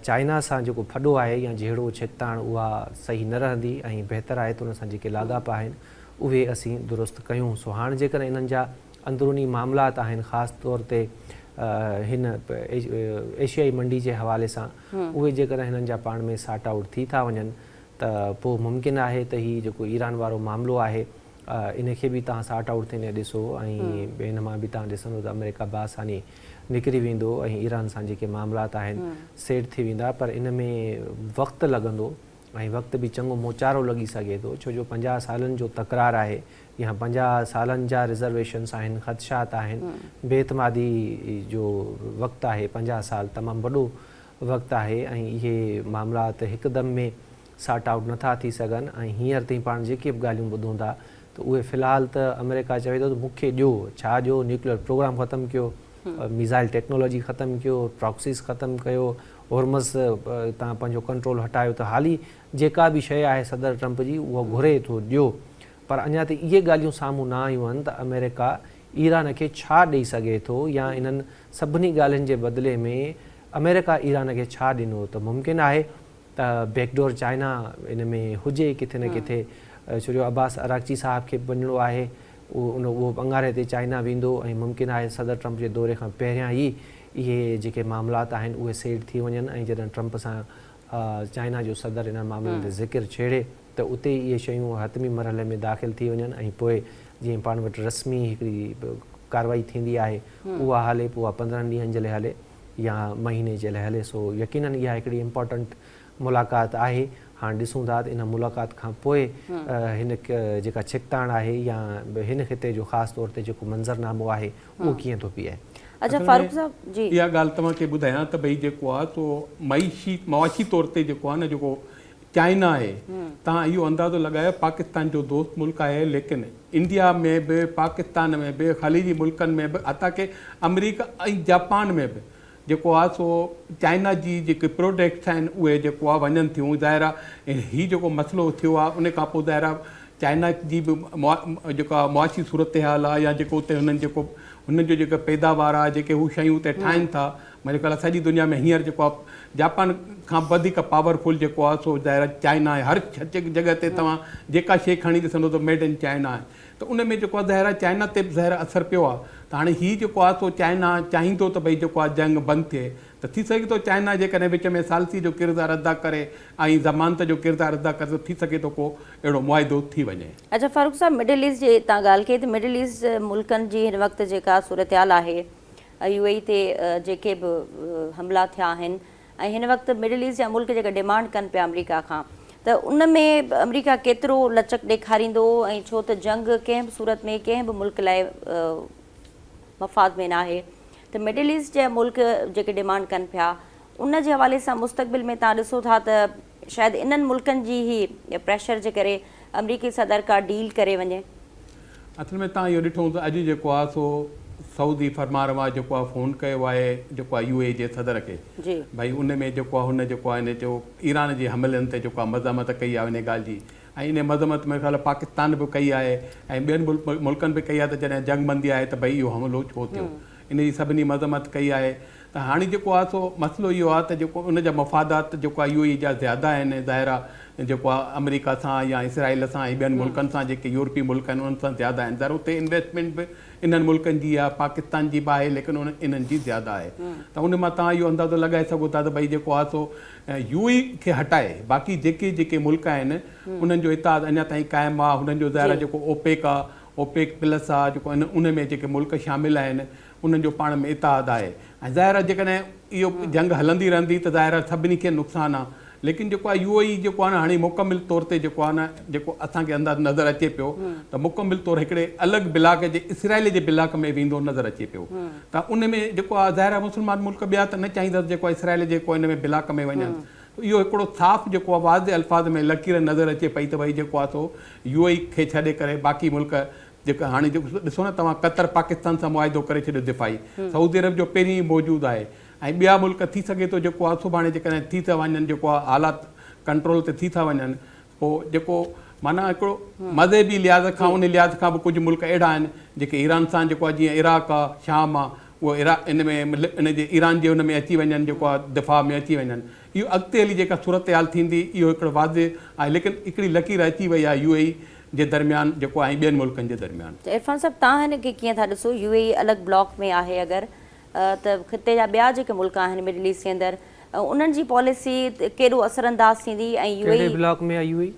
Speaker 3: चाइना सां जेको फॾो आहे या जहिड़ो छिकताण उहा सही न रहंदी ऐं बहितरु आहे त उन सां जेके लाॻापा आहिनि उहे असीं दुरुस्त कयूं। सो हाणे जेकॾहिं इन्हनि जा अंदरूनी मामलात आहिनि ख़ासि तौर ते हिन एशियाई मंडी जे हवाले सां उहे जेकॾहिं हिननि जा पाण में सार्ट आउट थी था वञनि त पोइ मुमकिन आहे त हीउ जेको ईरान वारो मामिलो आहे इनखे बि तव्हां सार्ट आउट थींदे ॾिसो ऐं हिन मां बि तव्हां ॾिसंदो त अमेरिका बासानी निकिरी वेंदो ऐं ईरान सां जेके मामलात आहिनि सेट थी वेंदा। पर इन में वक़्तु लॻंदो ऐं वक़्तु बि चङो मोचारो लॻी सघे थो छो जो 50 सालनि जो तकरार आहे या 50 सालनि जा रिज़र्वेशन्स आहिनि, ख़दशात आहिनि, बेतमादी जो वक़्तु आहे। 50 साल तमामु वॾो वक़्तु आहे ऐं इहे मामलात हिकदम में सार्ट आउट नथा थी सघनि। ऐं हींअर ताईं पाण जेके बि ॻाल्हियूं ॿुधूं था त उहे फ़िलहालु त अमेरिका चवे थो त मूंखे ॾियो, छा ॾियो, न्यूक्लियर प्रोग्राम ख़तमु कयो, मिज़ाइल टेक्नोलॉजी ख़तमु कयो, प्रॉक्सीस ख़तमु कयो, होर्मज़ तव्हां पंहिंजो कंट्रोल हटायो। त हाली जेका बि शइ आहे सदर ट्रंप जी उहा घुरे थो ॾियो। पर अञा त इहे ॻाल्हियूं साम्हूं न आयूं आहिनि त अमेरिका ईरान खे छा ॾेई सघे थो या इन्हनि सभिनी ॻाल्हियुनि जे बदिले में अमेरिका ईरान खे छा ॾिनो। त मुमकिन आहे त बैकडोर चाइना इन में हुजे किथे न किथे, छो जो अब्बास अरागची साहब खे वञिणो आहे, उहो अंगारे ते चाइना वेंदो ऐं मुमकिन आहे सदर ट्रंप जे दौरे खां पहिरियां ई इहे जेके मामलात आहिनि उहे सेट थी वञनि ऐं जॾहिं ट्रंप सां चाइना जो सदर इन मामले ते ज़िक्र छेड़े त उते इहे शयूं हतमी मरहले में दाख़िल थी वञनि ऐं पोइ जीअं पाण वटि रस्मी हिकिड़ी कार्रवाई थींदी आहे उहा हले, पोइ उहा 15 ॾींहंनि जे लाइ हले या महीने जे लाइ हले। सो यकीनन इहा हिकिड़ी इम्पॉर्टेंट मुलाक़ात आहे। हाणे ॾिसूं था त इन मुलाक़ात खां पोइ हिन जेका छिकताण आहे या हिन ख़िते जो ख़ासि तौर ते जेको मंज़रनामो आहे उहो कीअं थो बीहे।
Speaker 1: अच्छा फारूक साहब जी,
Speaker 2: इहा ॻाल्हि तव्हांखे ॿुधायां त भई जेको आहे सो मुआशी तौर ते जेको आहे न जेको चाइना आहे, तव्हां इहो अंदाज़ो लॻायो पाकिस्तान जो दोस्त मुल्क आहे, लेकिन इंडिया में बि पाकिस्तान में बि ख़लीजी मुल्कनि में बि हता के अमेरिका ऐं जापान में बि जेको आहे सो चाइना जी जेके प्रोडक्ट्स आहिनि उहे जेको आहे वञनि थियूं। ज़ाहिर आहे हीउ जेको मसइलो थियो आहे उन खां पोइ ज़ाहिर आहे चाइना जी बि जेका मुआशी सूरत हाल आहे या जेको उते हुननि जो जेका पैदावार आहे जेके हू शयूं उते ठाहिनि था, मुंहिंजे ख़्याल सॼी दुनिया में हींअर जेको आहे जापान खां वधीक पावरफुल जेको आहे सो ज़ाहिर चाइना आहे। हर जॻह ते तव्हां जेका शइ खणी ॾिसंदो त मेड इन चाइना आहे। त उन में जेको आहे ज़ाहिर चाइना ते बि ज़ाहिर असरु पियो आहे। त हाणे हीउ जेको आहे सो चाइना चाहींदो त भई जेको आहे जंग बंदि थिए, त त थी सघे थो चाइना जेकॾहिं विच में सालसी जो किरदारु अदा करे ऐं ज़मानत जो किरदारु अदा करे, थी सघे थो को अहिड़ो मुआइदो थी वञे।
Speaker 1: अच्छा फारूक साहब, मिडिल ईस्ट जी तव्हां ॻाल्हि कई त मिडिल ईस्ट मुल्कनि जी हिन वक़्तु जेका सूरत-हाल आहे, UAE ते जेके बि हमला थिया आहिनि ऐं हिन वक़्तु मिडिल ईस्ट जा मुल्क जेका डिमांड कनि पिया अमरीका खां, त उन में अमरीका केतिरो लचक ॾेखारींदो ऐं छो त जंग कंहिं बि सूरत में कंहिं बि मुल्क लाइ मफ़ाद में न आहे, त मिडिल ईस्ट जा मुल्क जेके डिमांड कनि पिया उन जे हवाले सां मुस्तक़बिल में तव्हां ॾिसो था त शायदि इन्हनि मुल्कनि जी ई प्रेशर जे करे अमरीकी सदर का डील करे वञे?
Speaker 2: असल में तव्हां इहो ॾिठो त अॼु जेको आहे सो सऊदी फरमारवा जेको आहे फ़ोन कयो आहे जेको आहे UAE जे सदर खे, भई उन में जेको आहे हुन जेको आहे हिन जो ईरान जे हमलनि ते जेको आहे मज़ामत कई आहे इन ॻाल्हि जी, ऐं इन मज़ामत में ख़्यालु पाकिस्तान बि कई आहे ऐं ॿियनि मुल्कनि बि कई आहे त जॾहिं जंग बंदी आहे त भई इहो हमलो छो थियो, इन जी सभिनी मज़ामत कई आहे। त हाणे जेको आहे सो मसइलो इहो आहे त जेको उन जा मफ़ादात जेको आहे UAE जा ज़्यादा आहिनि ज़ाहिर आहे, जेको आहे अमेरिका सां या इसराइल सां ऐं ॿियनि मुल्कनि सां जेके यूरोपी मुल्क आहिनि उन्हनि सां ज़्यादा आहिनि, ज़रूरु उते इन्वेस्टमेंट बि इन्हनि मुल्कनि जी आहे, पाकिस्तान जी बि आहे, लेकिन इन्हनि जी ज़्यादा आहे। त उन मां तव्हां इहो अंदाज़ो लॻाए सघो था त भई जेको आहे सो UAE खे हटाए बाक़ी जेके मुल्क आहिनि उन्हनि जो इतिहाद अञा ताईं क़ाइमु आहे। हुननि जो ज़ाहिर जेको ओपेक आहे, ओपेक प्लस आहे, जेको उन में जेके मुल्क शामिल आहिनि उन्हनि जो पाण में इतिहाद आहे। ऐं ज़ाहिर आहे जेकॾहिं इहो जंग हलंदी रहंदी त ज़ाहिर सभिनी खे नुक़सानु आहे, लेकिन जेको आहे UAE जेको आहे न हाणे मुकमिल तौर ते जेको आहे न जेको असांखे अंदाज़ नज़र अचे पियो त मुकमिल तौर हिकिड़े अलॻि ब्लाक जे इसराइल जे ब्लाक में वेंदो नज़र अचे पियो। त उन में जेको आहे ज़ाहिर मुस्लमान मुल्क ॿिया त न चाहींदसि जेको आहे इसराइल जेको इन में ब्लाक में वञनि, इहो हिकिड़ो साफ़ जेको आहे वाज़े अल्फाज़ में लकीर नज़र अचे पई त भई जेको आहे सो UAE खे छॾे करे बाक़ी मुल्क जेका हाणे जेको ॾिसो न तव्हां कतर पाकिस्तान सां मुआइदो करे छॾियो दिफ़ाई, सऊदी अरब जो पहिरीं ई मौजूदु आहे ऐं ॿिया मुल्क थी सघे थो जेको आहे सुभाणे जेकॾहिं थी था वञनि जेको आहे हालात कंट्रोल ते थी था वञनि, पोइ जेको माना हिकिड़ो मज़हबी लिहाज़ खां उन लिहाज़ खां बि कुझु मुल्क अहिड़ा आहिनि जेके ईरान सां जेको आहे जीअं इराक आहे, शाम आहे, उहो इन में इन जे ईरान जे हुन में अची वञनि, जेको आहे दिफ़ा में अची वञनि। इहो अॻिते हली जेका सूरत हाल थींदी इहो हिकिड़ो वाज़े आहे, लेकिन हिकिड़ी लकीर अची वई आहे UAE जे दरमियान जेको आहे ॿियनि मुल्कनि जे दरमियान।
Speaker 1: इरफान साहब, तव्हां हिन खे कीअं था ॾिसो? UAE अलॻि ब्लॉक में आहे अगरि त खिते जा ॿिया जेके मुल्क आहिनि मिडिल ईस्ट जे अंदरि उन्हनि जी पॉलिसी केॾो असरअंदाज़ थींदी? ऐं UAE
Speaker 3: ब्लॉक में आहे UAE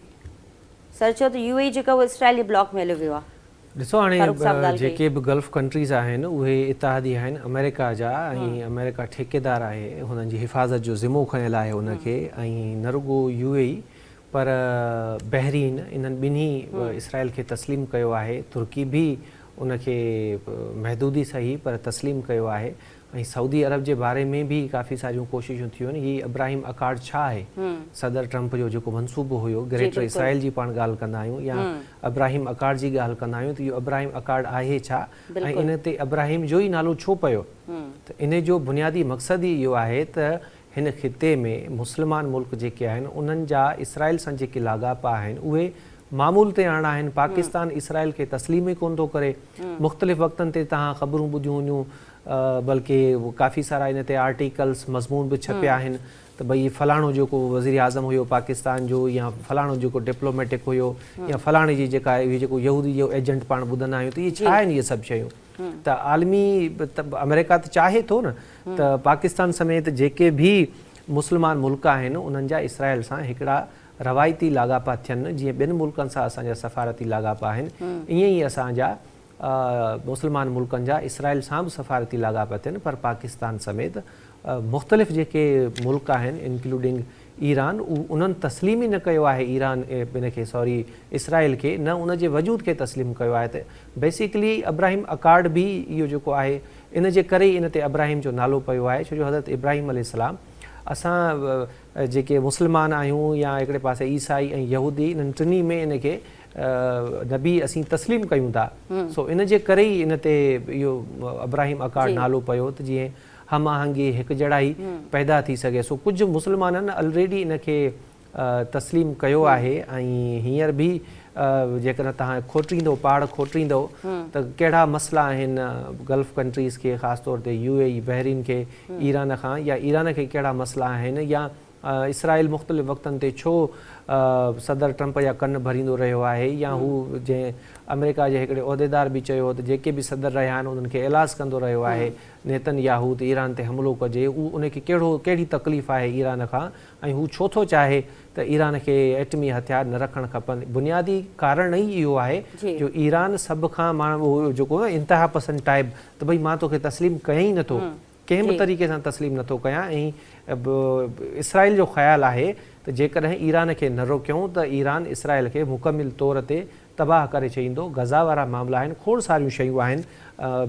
Speaker 1: सर चयो त UAE जेका उहो इसराइली ब्लॉक में हलियो वियो आहे।
Speaker 3: ॾिसो हाणे जेके बि गल्फ कंट्रीज़ आहिनि उहे इतिहादी आहिनि अमेरिका जा, ऐं अमेरिका ठेकेदार आहे, हुननि जी हिफ़ाज़त जो ज़िमो खयल आहे उनखे, ऐं न रुगो UAE पर बहरीन इन्हनि ॿिन्ही इसराइल खे तस्लीम कयो आहे। तुर्की बि उनखे महदूदी सही पर तस्लीम कयो आहे, ऐं सऊदी अरब जे बारे में बि काफ़ी सारियूं कोशिशूं थियूं आहिनि। हीअ अब्राहिम अकार्ड छा आहे, सदर ट्रंप जो जेको मनसूबो हुयो, ग्रेटर इसराइल जी पाण ॻाल्हि कंदा आहियूं या अब्राहिम अकार्ड जी ॻाल्हि कंदा आहियूं, त इहो अब्राहिम अकार्ड आहे छा ऐं इन ते अब्राहिम जो ई नालो छो पियो? त इन जो बुनियादी मक़सदु ई इहो आहे त हिन खिते में मुस्लमान मुल्क जेके आहिनि उन्हनि जा इसराइल सां जेके लाॻापा आहिनि उहे मामूल ते आणा आहिनि। पाकिस्तान इसराइल खे तस्लीम ई कोन थो करे। मुख़्तलिफ़ वक़्तनि ते तव्हां ख़बरूं ॿुधियूं हुयूं, बल्कि काफ़ी सारा इन ते आर्टिकल्स मज़मून बि छपिया आहिनि त भई फलाणो जेको वज़ीर आज़म हुयो पाकिस्तान जो, या फलाणो जेको डिप्लोमेटिक हुयो, या फलाणे जी जेका इहो जेको यहूदी जो एजेंट पाण ॿुधंदा आहियूं, त इहे छा आहिनि इहे सभु शयूं? त आलमी अमेरिका त चाहे थो न त पाकिस्तान समेत जेके बि मुस्लमान मुल्क आहिनि उन्हनि जा इसराइल सां हिकिड़ा रवायती लाॻापा थियनि, जीअं ॿियनि मुल्कनि सां असांजा सफ़ारती लाॻापा आहिनि, ईअं ई असांजा मुस्लमान मुल्कनि जा इसराइल सां बि सफ़ारती लाॻापा थियनि। पर पाकिस्तान समेत मुख़्तलिफ़ जेके मुल्क आहिनि इंक्लूडिंग ईरान, उन्हनि तस्लीम ई न कयो आहे ईरान इन खे इसराइल खे, न उन जे वजूद खे तस्लीम कयो आहे। त बेसिकली अब्राहिम अकार्ड बि इहो जेको आहे इन जे करे ई इन ते अब्राहिम जो नालो पियो आहे, छो जो हज़रत इब्राहिम अलैहिस्सलाम असां जेके मुस्लमान आहियूं या हिकिड़े पासे ईसाई ऐं यहूदी, इन्हनि टिनी में इन खे नबी असीं तस्लीम कयूं था। सो इन जे करे ई इन ते इहो अब्राहिम अकार्ड नालो पियो त जीअं हम आहंगी हिकु जहिड़ाई पैदा थी सघे। सो कुझु मुस्लमाननि ऑलरेडी इन खे तस्लीम कयो आहे, ऐं हींअर बि जेकॾहिं तव्हां खोटींदो पहाड़ खोटींदो त कहिड़ा मसइला आहिनि गल्फ कंट्रीज़ खे, ख़ासि तौर ते UAE बहरीन खे ईरान खां, या ईरान खे कहिड़ा मसइला आहिनि, या इसराइल मुख़्तलिफ़ वक़्तनि ते छो सदर ट्रंप जा कन भरींदो रहियो आहे, या हू जंहिं अमेरिका जे हिकिड़े उहिदेदार बि चयो त जेके बि सदर रहिया आहिनि उन्हनि खे ऐलास कंदो रहियो आहे नेतन्याहू त ईरान ते हमिलो कजे, उनखे कहिड़ी तकलीफ़ आहे ईरान खां, ऐं हू छो थो चाहे त ईरान खे एटमी हथियार न रखणु खपनि। बुनियादी कारण ई इहो आहे जो ईरान सभ खां माण्हू जेको इंतिहा पसंदि टाइप त भई मां तोखे तस्लीम कयां ई नथो, कंहिं बि तरीक़े सां तस्लीम नथो कयां, ऐं इसराइल जो ख़्यालु आहे त जेकॾहिं ईरान खे न रोकियूं त ईरान इसराइल खे मुकमिल तौर ते तबाह करे छॾींदो। गज़ा वारा मामला आहिनि, खोड़ सारियूं शयूं आहिनि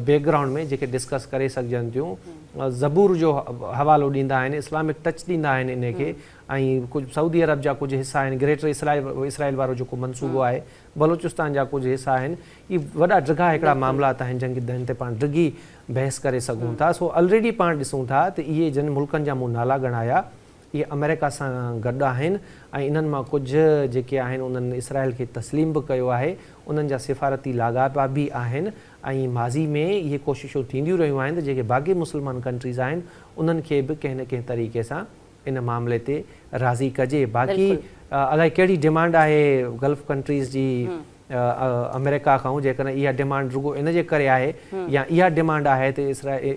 Speaker 3: बैकग्राउंड में जेके डिस्कस करे सघजनि थियूं। ज़बूर जो हवालो ॾींदा आहिनि, इस्लामिक टच ॾींदा आहिनि इनखे, ऐं कुझु सऊदी अरब जा कुझु हिसा आहिनि, ग्रेटर इसराइल वारो जेको मनसूबो आहे, बलोचिस्तान जा कुझु हिसा आहिनि। इहे वॾा ड्रिघा हिकिड़ा मामला आहिनि जंहिं ते पाण ड्रिघी बहस करे सघूं था। सो ऑलरेडी पाण ॾिसूं था त इहे जिन मुल्कनि जा मूं नाला ॻणाया इहे अमेरिका सां गॾु आहिनि, ऐं इन्हनि मां कुझु जेके आहिनि उन्हनि इसराइल खे तस्लीम बि कयो आहे, उन्हनि जा सिफ़ारती लाॻापा बि आहिनि, ऐं माज़ी में इहे कोशिशूं थींदियूं रहियूं आहिनि त जेके बाक़ी मुस्लमान कंट्रीज़ आहिनि उन्हनि खे बि कंहिं न कंहिं तरीक़े सां इन मामले ते राज़ी कजे। बाक़ी अलाए कहिड़ी डिमांड आहे गल्फ कंट्रीज़ जी अमेरिका खां, जेकॾहिं इहा डिमांड रुगो इन जे करे आहे या इहा डिमांड आहे त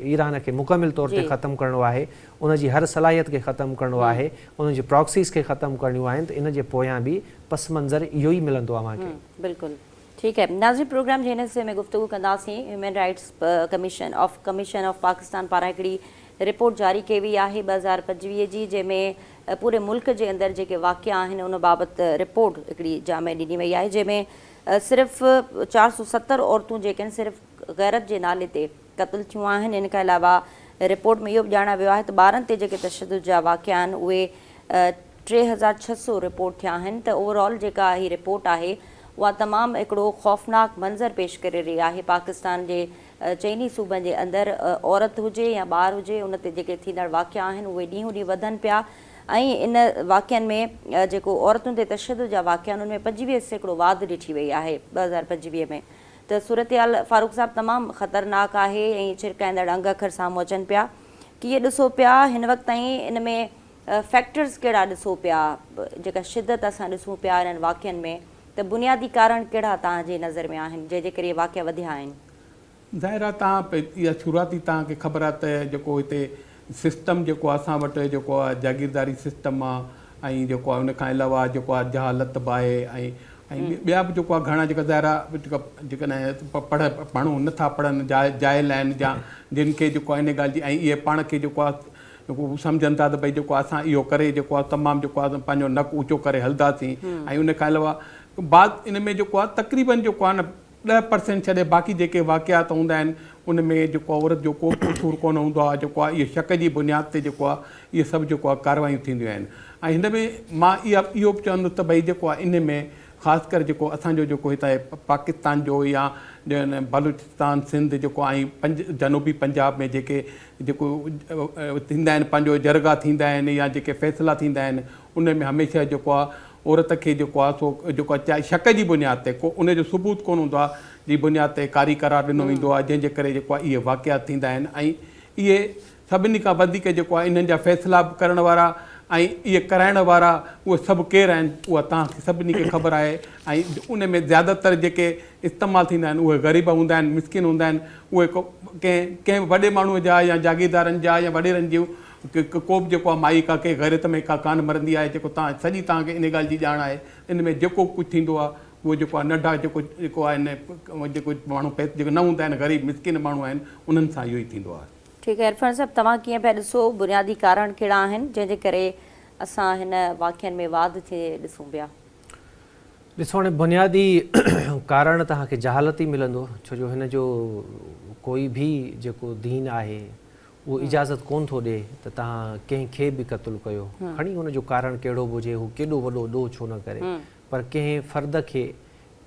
Speaker 3: ईरान खे मुकमिल तौर ते ख़तमु करिणो आहे, उनजी हर सलाहियत खे ख़तमु करिणो आहे, उनजी प्रॉक्सीज़ खे ख़तमु करणियूं आहिनि, त इन जे पोयां बि पस मंज़र इहो ई मिलंदो आहे मूंखे।
Speaker 1: बिल्कुलु ठीकु आहे। नाज़रीन, प्रोग्राम जे हिन हिसे में गुफ़्तगू कंदासीं। Human rights commission of Pakistan पारां हिकिड़ी रिपोर्ट जारी कई वई आहे 2025 जी, जंहिंमें पूरे मुल्क जे अंदरि जेके वाक़िया आहिनि उन बाबति रिपोर्ट हिकिड़ी जामे ॾिनी वई आहे, जंहिंमें सिर्फ़ु 470 औरतूं जेके आहिनि सिर्फ़ु गैरत जे नाले ते क़त्ल थियूं आहिनि। इन खां अलावा रिपोर्ट में इहो बि ॼाणा वियो आहे त ॿारनि ते जेके तशदुद जा वाक़िया आहिनि उहे 3600 रिपोर्ट थिया आहिनि। त ओवरऑल जेका हीअ रिपोर्ट आहे उहा तमामु हिकिड़ो ख़ौफ़नाक मंज़र पेश करे रही आहे। पाकिस्तान जे चइनी सूबनि जे अंदरि औरत हुजे या ॿार हुजे, उन ते जेके थींदड़ वाक़िया आहिनि उहे ॾींहों ॾींहुं वधनि पिया, ऐं इन वाक़ियनि में जेको औरतुनि ते तशदुद जा वाक़िया आहिनि उनमें 25% वाधि ॾिठी वई आहे 2025 में। त सूरत फारूक साहब तमामु ख़तरनाक आहे, ऐं छिरकाईंदड़ अंग अखर साम्हूं अचनि पिया। कीअं ॾिसो पिया हिन वक़्त ताईं इन में फैक्टर्स कहिड़ा ॾिसो पिया, जेका शिदत असां ॾिसूं पिया इन्हनि वाक़ियनि में, त बुनियादी कारण कहिड़ा तव्हांजे नज़र में आहिनि जंहिंजे करे इहे वाक़िया वधिया आहिनि?
Speaker 2: ज़ाहिर आहे तव्हां इहा शुरूआती तव्हांखे ख़बर आहे त जेको हिते सिस्टम जेको असां वटि जेको आहे जागीरदारी सिस्टम आहे, ऐं जेको आहे उनखां अलावा जेको आहे जहालत बि आहे, ऐं ॿिया बि जेको आहे घणा जेका ज़ाहिर आहे जेकॾहिं पढ़ूं नथा पढ़नि, जाइल आहिनि या जिन खे जेको आहे इन ॻाल्हि जी, ऐं इहे पाण खे जेको आहे जेको सम्झनि था त भई जेको असां इहो करे जेको आहे तमामु जेको आहे पंहिंजो नक ऊचो करे हलंदासीं, ऐं उनखां अलावा बाद इन में जेको आहे तक़रीबन जेको आहे न 10% छॾे बाक़ी जेके वाक़ियात हूंदा आहिनि उन में जेको औरत जो को कसूर कोन हूंदो आहे, जेको आहे इहे शक जी बुनियाद ते जेको आहे इहे सभु जेको आहे कार्रवायूं थींदियूं आहिनि। ऐं हिन में मां इहो बि चवंदुसि त भई जेको आहे इन में ख़ासि करे जेको असांजो जेको हिते पाकिस्तान जो या बलूचिस्तान सिंध जेको ऐं जनूबी पंजाब में जेको थींदा आहिनि, पंहिंजो जरगा थींदा आहिनि या जेके फ़ैसिला थींदा आहिनि, उन में हमेशह जेको आहे औरत खे जेको आहे सो जेको आहे चाहे शक जी बुनियाद ते को उनजो सबूत कोन हूंदो आहे जी बुनियाद ते कारी करार ॾिनो वेंदो आहे, जंहिंजे करे जेको आहे इहे वाक़ियात थींदा आहिनि। ऐं इहे सभिनी खां वधीक जेको आहे इन्हनि जा फ़ैसिला करण वारा ऐं इहे कराइण वारा उहे सभु केरु आहिनि उहा तव्हांखे सभिनी खे ख़बर आहे। ऐं उन में ज़्यादातर जेके इस्तेमालु थींदा आहिनि उहे ग़रीब हूंदा आहिनि, मिसकिन हूंदा आहिनि, उहे कंहिं वॾे माण्हूअ जा या जागीरदारनि जा या वॾेरनि जूं को बि जेको आहे माई का के गैरत में का कान मरंदी आहे, जेको सॼी तव्हांखे इन ॻाल्हि जी ॼाण आहे। इन में जेको कुझु थींदो आहे उहो जेको आहे नंढा जेको आहे जेको माण्हू जेके न हूंदा आहिनि, ग़रीब मिसकिन माण्हू आहिनि, उन्हनि सां इहो ई थींदो आहे।
Speaker 1: ठीकु आहे इरफान साहब, तव्हां कीअं पिया ॾिसो बुनियादी कारण कहिड़ा आहिनि जंहिंजे करे असां हिन वाक़ियनि में वाधि थिए ॾिसूं पिया?
Speaker 3: ॾिसो हाणे बुनियादी कारण तव्हांखे जहालत ई मिलंदो, छो जो हिन जो कोई बि जेको दीन आहे उहो इजाज़त कोन थो ॾिए त तव्हां कंहिंखे बि क़त्लु कयो, खणी हुनजो कारण कहिड़ो बि हुजे, हू केॾो वॾो ॾोह छो न करे, पर कंहिं फ़र्द खे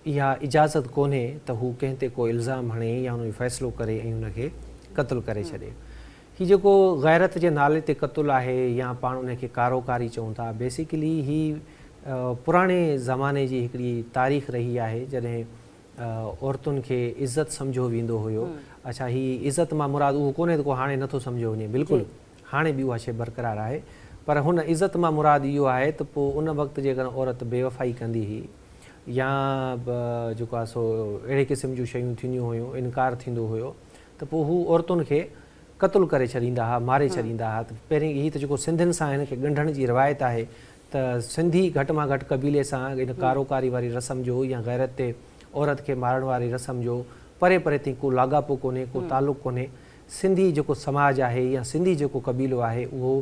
Speaker 3: इहा इजाज़त कोन्हे त हू कंहिं ते को इल्ज़ाम हणे या हुनजो फ़ैसिलो करे ऐं हुनखे क़त्लु करे छॾे। हीउ जेको गैरत जे नाले ते क़त्लु आहे या पाण उनखे कारोकारी चऊं था, बेसिकली ही पुराणे ज़माने जी हिकिड़ी तारीख़ रही आहे जॾहिं औरतुनि खे इज़त सम्झो वेंदो हुयो। अच्छा, ही इज़त मां मुराद उहो कोन्हे त को हाणे नथो सम्झो वञे, बिल्कुलु हाणे बि उहा शइ बरक़रार आहे, पर हुन इज़त मां मुराद इहो आहे त पोइ उन वक़्तु जेकॾहिं औरत बेवफ़ाई कंदी हुई या जेको आहे सो अहिड़े क़िस्म जूं शयूं थींदियूं हुयूं, इनकार थींदो हुयो, त पोइ हू औरतुनि खे क़तलु करे छॾींदा हुआ, मारे छॾींदा हुआ। त पहिरीं हीअ त जेको सिंधियुनि सां हिन खे ॻंढण जी रिवायत आहे त सिंधी घटि मां घटि क़बीले सां इन कारोकारी वारी रस्म जो या गैरत ते औरत खे मारण वारी रस्म जो परे परे ताईं को लाॻापो कोन्हे, को तालुक़ु कोन्हे। सिंधी जेको समाज आहे या सिंधी जेको क़बीलो आहे उहो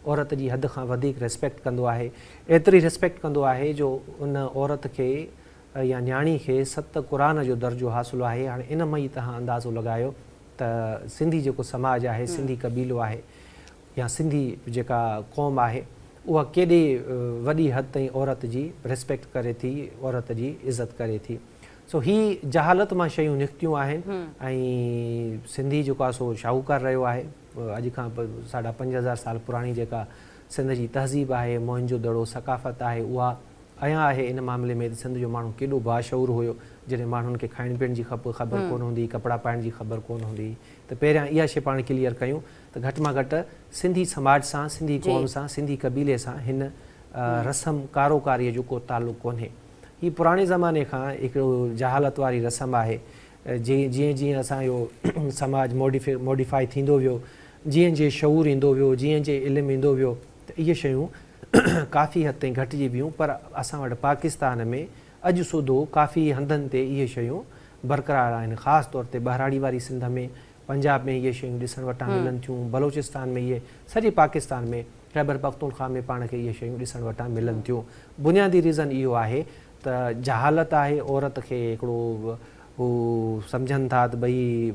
Speaker 3: औरत जी हद खां वधीक रिस्पेक्ट कंदो आहे, एतिरी रिस्पेक्ट कंदो आहे जो उन औरत खे या न्याणी खे 7 क़ुरान जो दर्जो हासिलु आहे। हाणे इन मां ई तव्हां अंदाज़ो लॻायो त सिंधी जेको समाज आहे, सिंधी क़बीलो आहे या सिंधी जेका क़ौम आहे उहा केॾे वॾी हद ताईं औरत जी रिस्पेक्ट करे थी, औरत जी इज़त करे थी। सो ही जहालत मां शयूं निकितियूं आहिनि ऐं सिंधी जेको आहे सो शाहूकार रहियो आहे। अॼु खां 5,500 साल पुराणी जेका सिंध जी तहज़ीब आहे, मोहनजो दड़ो सकाफ़त आहे, उहा अञा आहे। इन मामले में सिंध जो माण्हू केॾो बाशऊर हुयो, जॾहिं माण्हुनि खे खाइण पीअण जी ख़बर कोन हूंदी, कपिड़ा पाइण जी ख़बर कोन हूंदी। त पहिरियां इहा शइ पाण क्लियर कयूं त घटि मां घटि सिंधी समाज सां, सिंधी क़ौम सां, सिंधी क़बीले सां हिन रस्म कारोकारीअ जो को तालुक़ु कोन्हे। हीअ पुराणे ज़माने खां हिकिड़ो जहालत वारी रस्म आहे। जीअं जीअं असांजो समाज मॉडिफाई थींदो वियो, जीअं जीअं शऊर ईंदो वियो, जीअं जीअं इल्मु ईंदो वियो, त इहे शयूं काफ़ी हद ताईं घटिजी वियूं। पर असां वटि पाकिस्तान में अॼु सूधो काफ़ी हंधनि ते इहे शयूं बरक़रार आहिनि। ख़ासि तौर ते बहराड़ी वारी सिंध में, पंजाब में इहे शयूं ॾिसण वटां मिलनि थियूं, बलोचिस्तान में इहे, सॼे पाकिस्तान में, ख़ैबर पख्तूनख्वा में पाण खे इहे शयूं ॾिसण वटां मिलनि थियूं। बुनियादी रीज़न इहो आहे त जहालत आहे। औरत खे हिकिड़ो हू सम्झनि था त भई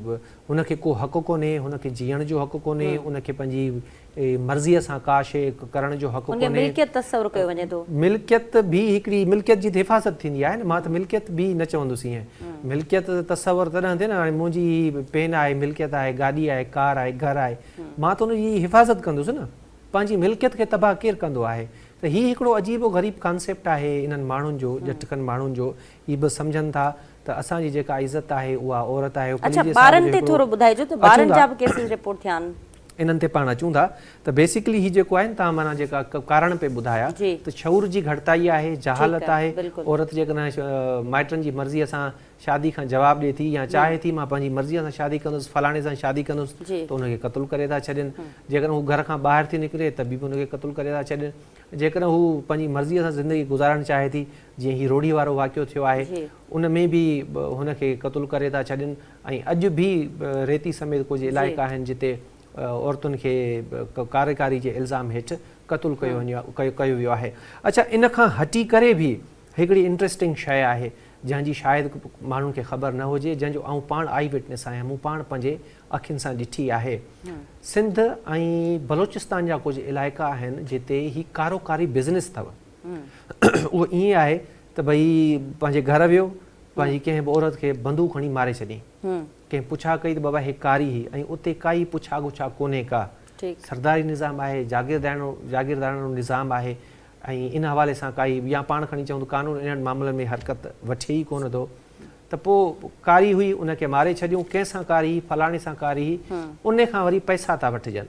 Speaker 3: हुनखे को हक़ु कोन्हे, हुनखे जीअण जो हक़ु कोन्हे, हुनखे पंहिंजी मर्ज़ीअ सां का शइ करण जो हक़ु कोन्हे।
Speaker 1: मिल्कियत तस्वुर कयो वञे थो।
Speaker 3: मिल्कियत बि हिकिड़ी मिल्कियत जी हिफ़ाज़त थींदी आहे न। मां त मिल्कियत बि न चवंदुसि ईअं। मिल्कियत तस्वुर तॾहिं थिए न, हाणे मुंहिंजी पेन आहे, मिल्कियत आहे, गाॾी आहे, कार आहे, घरु आहे, मां त हुनजी हिफ़ाज़त कंदुसि न। पंहिंजी मिल्कियत खे तबाह केरु कंदो आहे? त हीउ हिकिड़ो अजीबो ग़रीब कॉन्सेप्ट आहे इन्हनि माण्हुनि जो, ॼटकनि माण्हुनि जो। हीअ बि सम्झनि था त असांजी जेका इज़त आहे उहा औरत आहे।
Speaker 1: अच्छा, ॿारनि ते थोरो ॿुधाइजो त ॿारनि जा बि केसिस रिपोर्ट थिया आहिनि। इन्हनि
Speaker 3: ते पाण अचूं था त बेसिकली हीउ जेको आहे न, तव्हां माना जेका कारण पे ॿुधाया त शऊर जी घटिताई आहे, जहालत आहे। औरत जेकॾहिं माइटनि जी मर्ज़ीअ सां शादी खां जवाबु ॾिए थी या चाहे थी मां पंहिंजी मर्ज़ीअ सां शादी कंदुसि, फलाणे सां शादी कंदुसि, त उनखे क़तलु करे था छॾनि। जेकॾहिं हू घर खां ॿाहिरि थी निकिरे त बि उनखे क़तलु करे था छॾनि। जेकॾहिं हू पंहिंजी मर्ज़ीअ सां ज़िंदगी गुज़ारणु चाहे थी, जीअं हीउ रोड़ी वारो वाक़ियो थियो आहे, उन में बि हुनखे क़तलु करे था छॾनि। ऐं अॼु बि रेती समेत कुझु इलाइक़ा आहिनि जिते औरतुनि खे कारेकारी जे इल्ज़ाम हेठि क़तलु कयो वियो आहे। अच्छा, इन खां हटी करे बि हिकिड़ी इंट्रस्टिंग शइ आहे जंहिंजी शायदि माण्हुनि खे ख़बर न हुजे, जंहिंजो आउं पाण आई विटनेस आहियां, मूं पाण पंहिंजे अखियुनि सां ॾिठी आहे। सिंध ऐं बलोचिस्तान जा कुझु इलाइक़ा आहिनि जिते ही कारोकारी बिज़नेस अथव। उहो ईअं आहे त भई पंहिंजे घर वियो, पंहिंजी कंहिं बि औरत खे बंदूक खणी मारे छॾी, कंहिं पुछा कई त बाबा हे कारी हुई, ऐं उते काई पुछा गुछा कोन्हे का। सरदारी निज़ाम आहे, जागीरदारानो निज़ाम आहे, ऐं इन हवाले सां काई या पाण खणी चऊं त कानून इन्हनि मामलनि में हरकत वठे ई कोन थो। त पोइ कारी हुई, उनखे मारे छॾियूं, कंहिंसां कारी, फलाणे सां कारी, उन खां वरी पैसा था वठिजनि,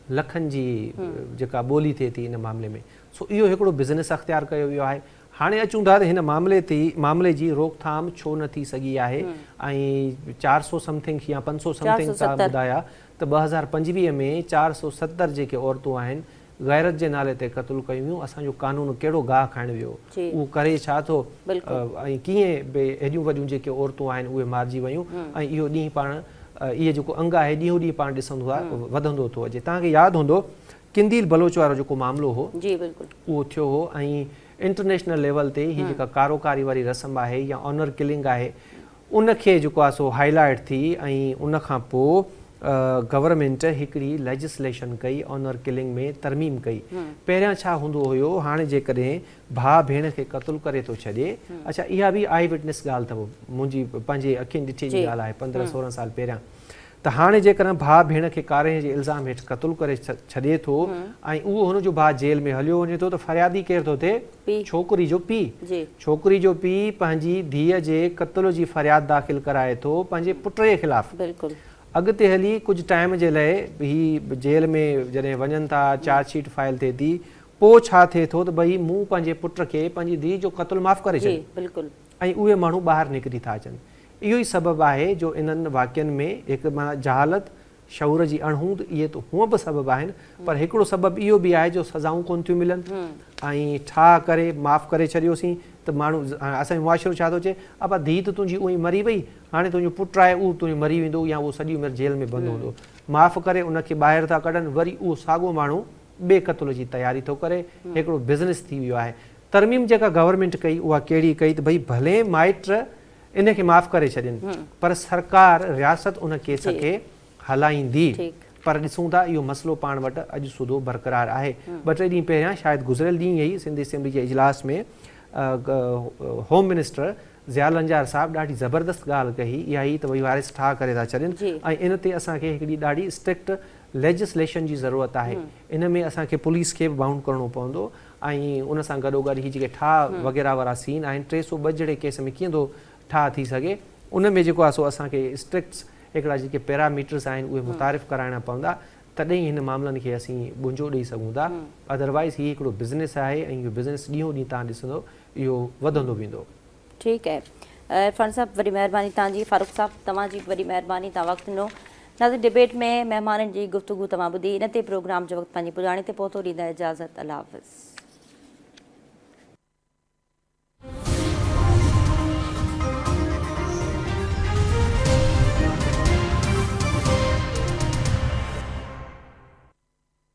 Speaker 3: लखनि जी जेका ॿोली थिए थी इन मामले में। सो इहो हिकिड़ो बिज़नेस अख़्तियार कयो वियो आहे। हाणे अचूं था त हिन मामले जी रोकथाम छो न थी सघी आहे। ऐं 400 समथिंग या 500 समथिंग था ॿुधाया त 2025 में 470 जेके औरतूं आहिनि गैरत जे नाले ते क़तलु कयूं वियूं। असांजो कानून कहिड़ो गाह खाइण वियो, उहो करे छा थो, ऐं कीअं बि हेॾियूं वॾियूं जेके औरतूं आहिनि उहे मारिजी वियूं। ऐं इहो ॾींहुं पाण, इहो जेको अंग आहे ॾींहों ॾींहुं पाण ॾिसंदो आहे वधंदो थो अचे। तव्हांखे यादि हूंदो किंदील बलोच वारो जेको मामिलो हो, उहो थियो हो, ऐं इंटरनेशनल लेवल ते हीअ जेका कारोकारी वारी रस्म आहे या ऑनर किलिंग आहे, उनखे जेको आहे सो हाईलाइट थी। ऐं उन खां पोइ गवर्नमेंट हिकिड़ी लेजिस्लेशन कई, ऑनर किलिंग में तरमीम कई। पहिरियां छा हूंदो हुयो, हाणे जेकॾहिं भाउ भेण खे क़तलु करे थो छॾे, अच्छा इहा बि आई विटनेस ॻाल्हि अथव, मुंहिंजी पंहिंजे अखियुनि ॾिठी जी ॻाल्हि आहे 15-16 साल पहिरियां। त हाणे जेकॾहिं भाउ भेण खे कारे जे इल्ज़ाम हेठि क़तलु करे छॾे थो ऐं उहो हुनजो भाउ जेल में हलियो वञे थो, त फ़रियादी केरु थो थिए? छोकिरी जो पीउ। छोकिरी जो पीउ पंहिंजी धीअ जे क़तल जी फ़रियाद दाख़िल कराए थो पंहिंजे पुट जे ख़िलाफ़। अॻिते हली कुझु टाइम जे लाइ ही जेल में जॾहिं वञनि था चार्जशीट फाइल थिए थी पोइ छा थिए थो त भई मूं पंहिंजे पुट खे पंहिंजी धीउ जो क़त्ल माफ़ करे
Speaker 1: जी
Speaker 3: छॾियो
Speaker 1: बिल्कुलु
Speaker 3: ऐं उहे माण्हू ॿाहिरि निकिरी था अचनि। इहो ई सबबु आहे जो इन्हनि वाक्यनि में हिकु माना जहालत शऊर जी अणहूंद इहे त हूअं बि सबबु आहिनि, पर हिकिड़ो सबबु इहो बि आहे जो सज़ाऊं कोन थियूं मिलनि ऐं ठा करे माफ़ करे छॾियोसीं त माण्हू असांजो मुआशिरो छा थो चए अबा धीउ त तुंहिंजी उअं ई मरी वई, हाणे तुंहिंजो पुटु आहे उहो तुंहिंजो मरी वेंदो या उहो सॼी उमिरि जेल में बंदि हूंदो, माफ़ करे उनखे ॿाहिरि था कढनि, वरी उहो साॻियो माण्हू ॿिए क़त्ल जी तयारी थो करे, हिकिड़ो बिज़नेस थी वियो आहे। तरमीम जेका गवर्नमेंट कई उहा कहिड़ी कई त भई भले माइट इन खे माफ़ करे छॾनि पर सरकार रियासत उन केस खे हलाईंदी। पर ॾिसूं था इहो मसइलो पाण वटि अॼु सुधो बरक़रार आहे। ॿ टे ॾींहं पहिरियां शायदि गुज़िरियल ॾींहुं ई सिंधी असेंबली जे इजलास में होम मिनिस्टर ज़िया लंजार साहब ॾाढी ज़बरदस्त ॻाल्हि कही, इहा ई त भई वारिस ठाह करे था छॾनि ऐं इन ते असांखे हिकिड़ी ॾाढी स्ट्रिक्ट लेजिस्लेशन जी ज़रूरत आहे। इन में असांखे पुलिस खे बि बाउंड करिणो पवंदो ऐं उन सां गॾोगॾु ही जेके ठाह वग़ैरह वारा सीन आहिनि 302 जहिड़े केस में कीअं थो ठाह थी सघे, उन में जेको आहे सो असांखे स्ट्रिक्ट हिकिड़ा जेके पैरामीटर्स आहिनि उहे मुतारिफ़ कराइणा पवंदा, तॾहिं हिन मामलनि खे असीं बुंजो ॾेई सघूं था। अदरवाइज़ हीउ हिकिड़ो बिज़नेस आहे ऐं इहो बिज़नेस ॾींहों ॾींहुं तव्हां ॾिसंदो इहो वधंदो वेंदो।
Speaker 1: ठीकु आहे इरफान साहब, वॾी महिरबानी तव्हांजी। फारूक साहब, तव्हांजी वॾी महिरबानी, तव्हां वक़्तु ॾिनो। नाज़रीन, डिबेट में महिमाननि जी गुफ़्तगू तव्हां ॿुधी। इन ते प्रोग्राम जो वक़्तु पंहिंजी पुॼाणी ते पहुतो। ॾींदा इजाज़त। अल्लाह हाफ़िज़।